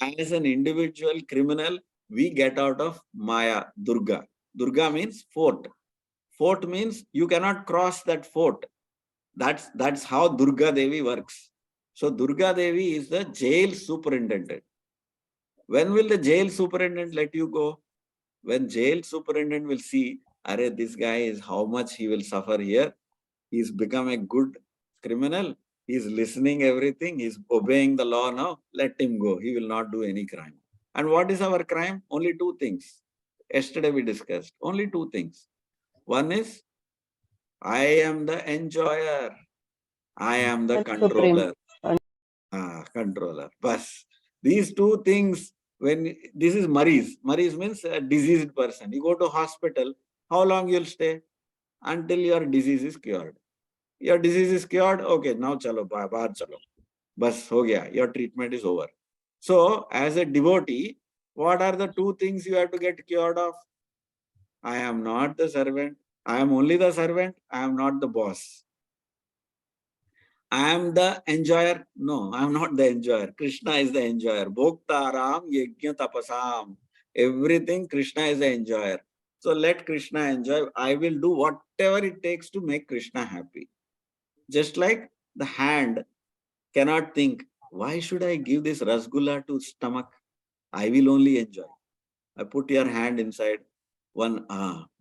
as an individual criminal, we get out of Maya, Durga. Durga means fort. Fort means you cannot cross that fort. That's how Durga Devi works. So Durga Devi is the jail superintendent. When will the jail superintendent let you go? When jail superintendent will see, Are, this guy is how much he will suffer here. He's become a good criminal. He's listening everything. He's obeying the law now. Let him go. He will not do any crime. And what is our crime? Only two things. Yesterday we discussed. Only two things. One is, I am the enjoyer. I am the controller. Controller. Bas. These two things, when this is Maris. Maris means a diseased person. You go to hospital, how long you'll stay? Until your disease is cured. Your disease is cured, okay, now chalo, bahar chalo. Bas, ho gaya. Your treatment is over. So, as a devotee, what are the two things you have to get cured of? I am not the servant. I am only the servant. I am not the boss. I am the enjoyer. No, I am not the enjoyer. Krishna is the enjoyer. Bhoktaram yajna tapasam. Everything Krishna is the enjoyer. So let Krishna enjoy. I will do whatever it takes to make Krishna happy. Just like the hand cannot think, why should I give this rasgulla to stomach? I will only enjoy. I put your hand inside one,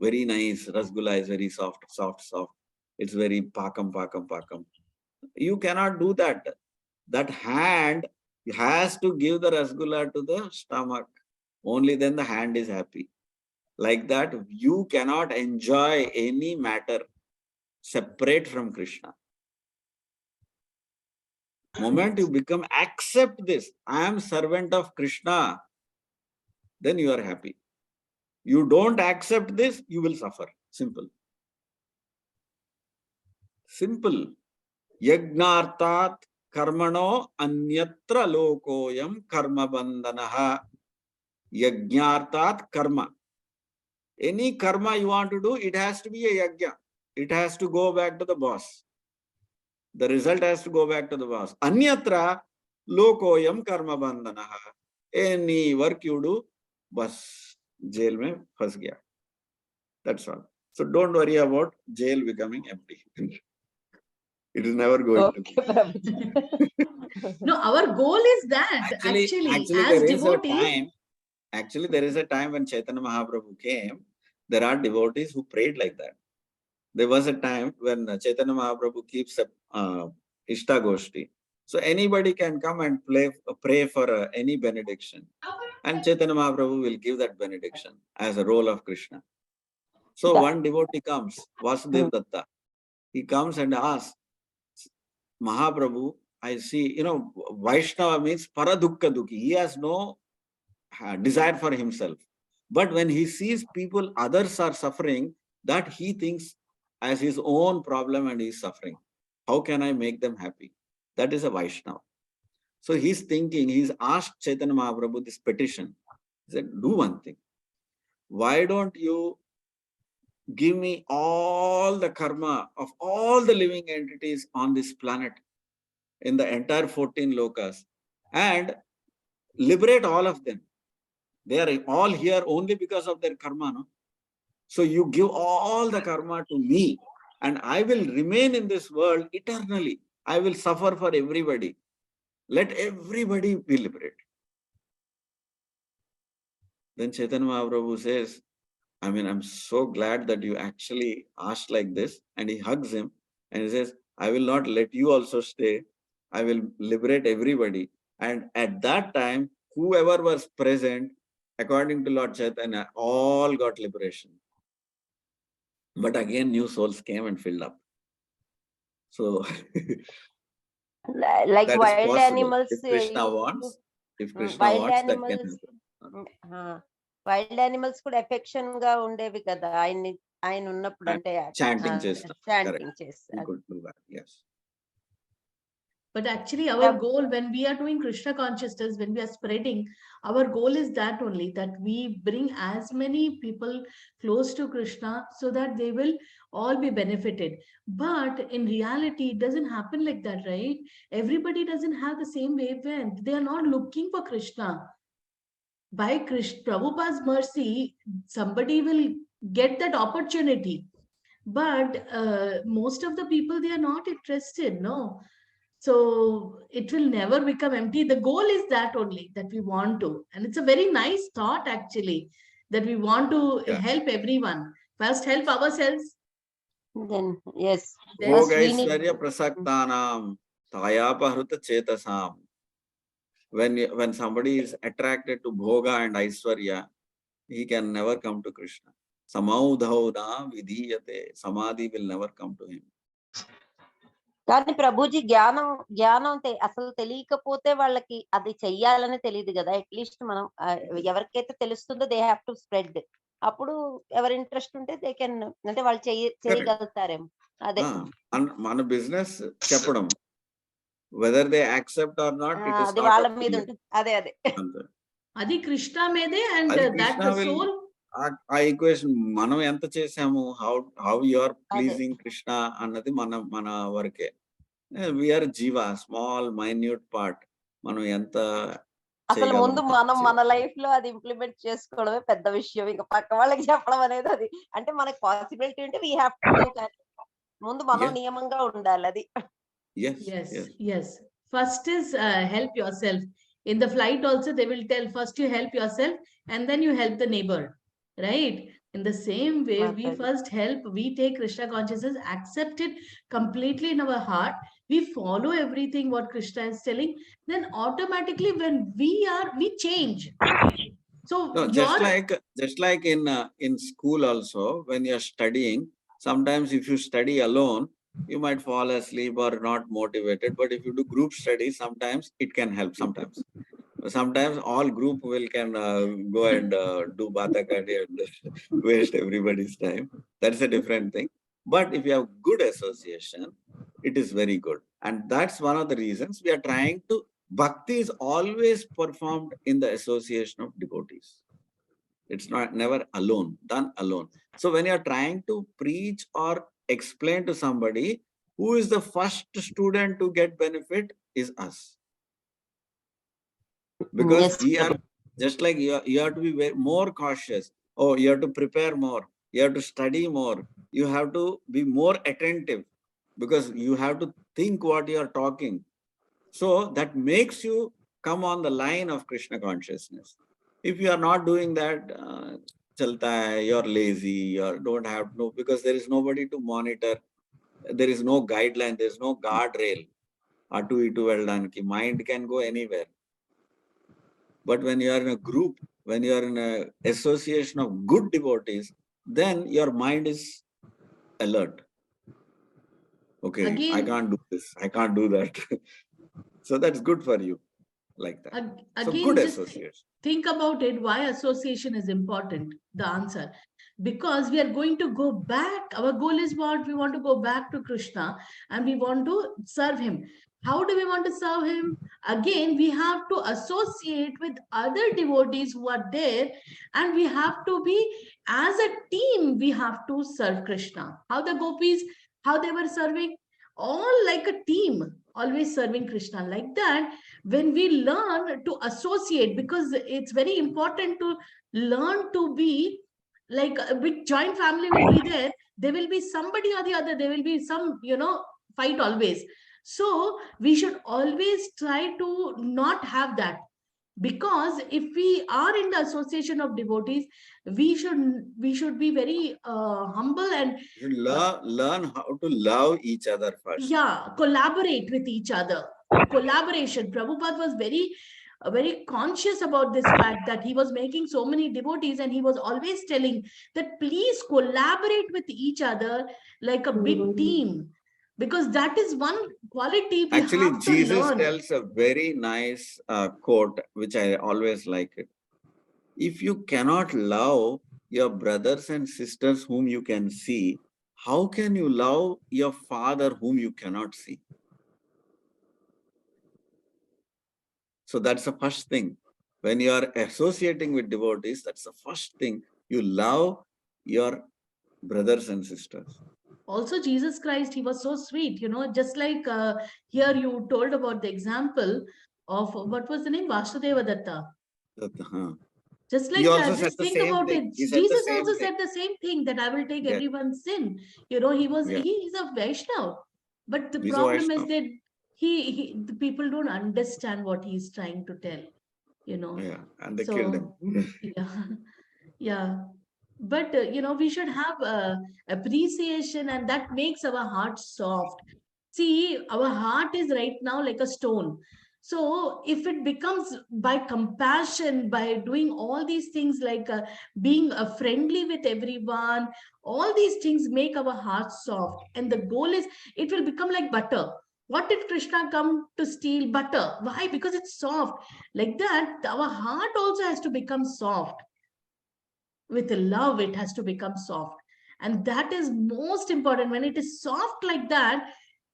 very nice. Rasgulla is very soft. It's very pakam. You cannot do that. That hand He has to give the rasgulla to the stomach. Only then the hand is happy. Like that, you cannot enjoy any matter separate from Krishna. Moment you become, accept this, I am servant of Krishna, then you are happy. You don't accept this, you will suffer. Simple. Simple. Yagnartat karmano anyatra lokoyam karma bandhanaha. Yagnartat karma. Any karma you want to do, it has to be a yajna. It has to go back to the boss. The result has to go back to the boss. Anyatra lokoyam karma bandhanaha. Any work you do, bas jail mein phas gaya. That's all. So don't worry about jail becoming empty. It is never going to be. No, our goal is that actually as there is devotees. There is a time when Chaitanya Mahaprabhu came, there are devotees who prayed like that. There was a time when Chaitanya Mahaprabhu keeps a Ishta Goshti. So anybody can come and pray for any benediction. And Chaitanya Mahaprabhu will give that benediction as a role of Krishna. So one devotee comes, Vasudev Datta. He comes and asks, Mahaprabhu, I see, Vaishnava means paradukka dukhi. He has no desire for himself. But when he sees people, others are suffering, that he thinks as his own problem and he is suffering. How can I make them happy? That is a Vaishnava. So he's thinking, he's asked Chaitanya Mahaprabhu this petition. He said, do one thing. Why don't you give me all the karma of all the living entities on this planet, in the entire 14 lokas, and liberate all of them. They are all here only because of their karma. No? So you give all the karma to me, and I will remain in this world eternally. I will suffer for everybody. Let everybody be liberated. Then Chaitanya Mahaprabhu says, I'm so glad that you actually asked like this. And he hugs him and he says, I will not let you also stay. I will liberate everybody. And at that time, whoever was present, according to Lord Chaitanya, all got liberation. But again, new souls came and filled up. So, like that wild is possible. animals, If Krishna wants, wild that animals, can happen. wild animals కూడా affection గా ఉండేవి కదా ఆయన ఉన్నప్పుడు, అంటే Chanting చేస్తారు. Chanting చేస్తారు. We could do that, yes. But actually our goal when we are doing Krishna consciousness, when we are spreading, our goal is that only, that we bring as many people close to Krishna so that they will all be benefited. But in reality, it doesn't happen like that, right? Everybody doesn't have the same wavelength. They are not looking for Krishna. By Prabhupada's mercy, somebody will get that opportunity. But most of the people, they are not interested, no. So it will never become empty. The goal is that only, that we want to. And it's a very nice thought actually, that we want to help everyone. First help ourselves. Then, yes. Bhogaisvarya prasaktanam tayapahrita chetasam. When somebody is attracted to bhoga and aiswarya, he can never come to Krishna. Samaudhauna vidhiyate. Samadhi will never come to him. కానీ ప్రభుజీ జ్ఞానం అసలు తెలియకపోతే వాళ్ళకి అది చెయ్యాలని తెలియదు కదా. At least మనం ఎవరికైతే తెలుస్తుందో దే హ్యావ్ టు స్ప్రెడ్. అప్పుడు ఎవరి ఇంట్రెస్ట్ ఉంటే దే కెన్, అంటే వాళ్ళు చేయగలుగుతారేమో. అదే మన బిజినెస్ చెప్పడం, whether they accept or not, it is అది వాళ్ళ మీద ఉంటుంది. అదే అది కృష్ణ మీదే. అండ్ దట్ సోల్, ఆ ఈక్వేషన్ మనం ఎంత చేసాము, how you are pleasing Krishna అన్నది మన వరకే. వీఆర్ జీవ, స్మాల్ మైన్యూట్ పార్ట్. మనం ఎంత అసలు ముందు మనం మన లైఫ్ లో అది ఇంప్లిమెంట్ చేసుకోవడమే పెద్ద విషయం. ఇంకా పక్క వాళ్ళకి చెప్పడం అనేది, అది అంటే మనకి పాసిబిలిటీ ఉంటే we have to do that. ముందు మనం నియమంగా ఉండాలి. అది yes. First is help yourself. In the flight also they will tell, first you help yourself and then you help the neighbor, right? In the same way, we first help, we take Krishna consciousness, accept it completely in our heart, we follow everything what Krishna is telling, then automatically when we change. So No, just like in school also, when you're studying, sometimes if you study alone, you might fall asleep or not motivated. But if you do group study, sometimes it can help. Sometimes all group will can go and do batakati and waste everybody's time. That's a different thing. But if you have good association, it is very good. And that's one of the reasons we are trying to, bhakti is always performed in the association of devotees. It's not never alone, done alone. So when you're trying to preach or explain to somebody, who is the first student to get benefit is us. Because Yes, we are just like you have to be more cautious. Oh, you have to prepare more. You have to study more. You have to be more attentive because you have to think what you are talking. So that makes you come on the line of Krishna consciousness. If you are not doing that, chalta hai, you're lazy, you don't have no, because there is nobody to monitor. There is no guideline. There is no guardrail. Atu itu veldanki. Mind can go anywhere. But when you are in a group, when you are in an association of good devotees, then your mind is alert. Okay, I again, can't do this. I can't do that. So that's good for you, like that. So good again, just association. think about it, why association is important. The answer, because we are going to go back. Our goal is what? We want to go back to Krishna and we want to serve him. How do we want to serve him? Again, we have to associate with other devotees who are there, and we have to be, as a team, we have to serve Krishna. How the gopis, how they were serving, all like a team, always serving Krishna. Like that, when we learn to associate, because it's very important to learn to be like a big joint family will be there will be somebody or the other, there will be some fight always. So we should always try to not have that, because if we are in the association of devotees, we should be very humble and You should uh, learn how to love each other first. collaborate with each other. Collaboration. Prabhupada was very conscious about this fact that he was making so many devotees, and he was always telling that please collaborate with each other like a big team, because that is one quality we Actually, have to Jesus learn. tells a very nice quote, which I always like it. If you cannot love your brothers and sisters whom you can see, how can you love your father whom you cannot see? So that's the first thing. When you are associating with devotees, that's the first thing. You love your brothers and sisters. Also, Jesus Christ, he was so sweet, just like here you told about the example of what was the name, Vasudeva Datta. Just He like also that, said just the think same about thing. it. He said the Jesus same also thing. said the same thing, that I will take Yes. everyone's sin. He Yeah. is a Vaishnav. But the He's a problem is Vaishnav. that the people don't understand what he's trying to tell, Yeah, and they killed him. So, yeah, yeah. But, we should have appreciation, and that makes our heart soft. See, our heart is right now like a stone. So if it becomes by compassion, by doing all these things like being friendly with everyone, all these things make our heart soft. And the goal is it will become like butter. What if Krishna come to steal butter? Why? Because it's soft. Like that, our heart also has to become soft. With love, it has to become soft. And that is most important. When it is soft like that,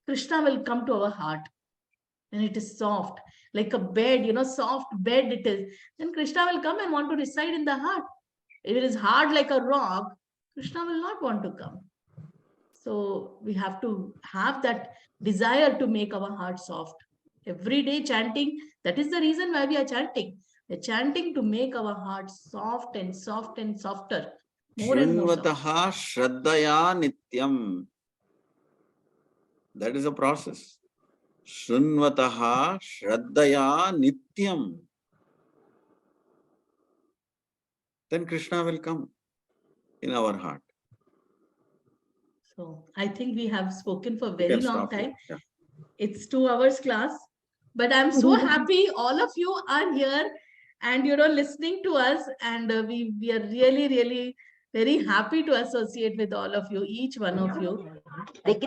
Krishna will come to our heart. When it is soft, like a bed, soft bed it is, then Krishna will come and want to reside in the heart. If it is hard like a rock, Krishna will not want to come. So we have to have that desire to make our heart soft. Every day chanting, that is the reason why we are chanting. We're chanting to make our heart soft and soft and softer. More and more soft. Shrunvataha Shraddaya Nityam. That is a process. Shrunvataha Shraddaya Nityam. Then Krishna will come in our heart. So I think we have spoken for a You very can long stop time. here. Yeah. It's 2 hours class, but I'm so happy all of you are here and listening to us, and we are really very happy to associate with all of you, each one of you.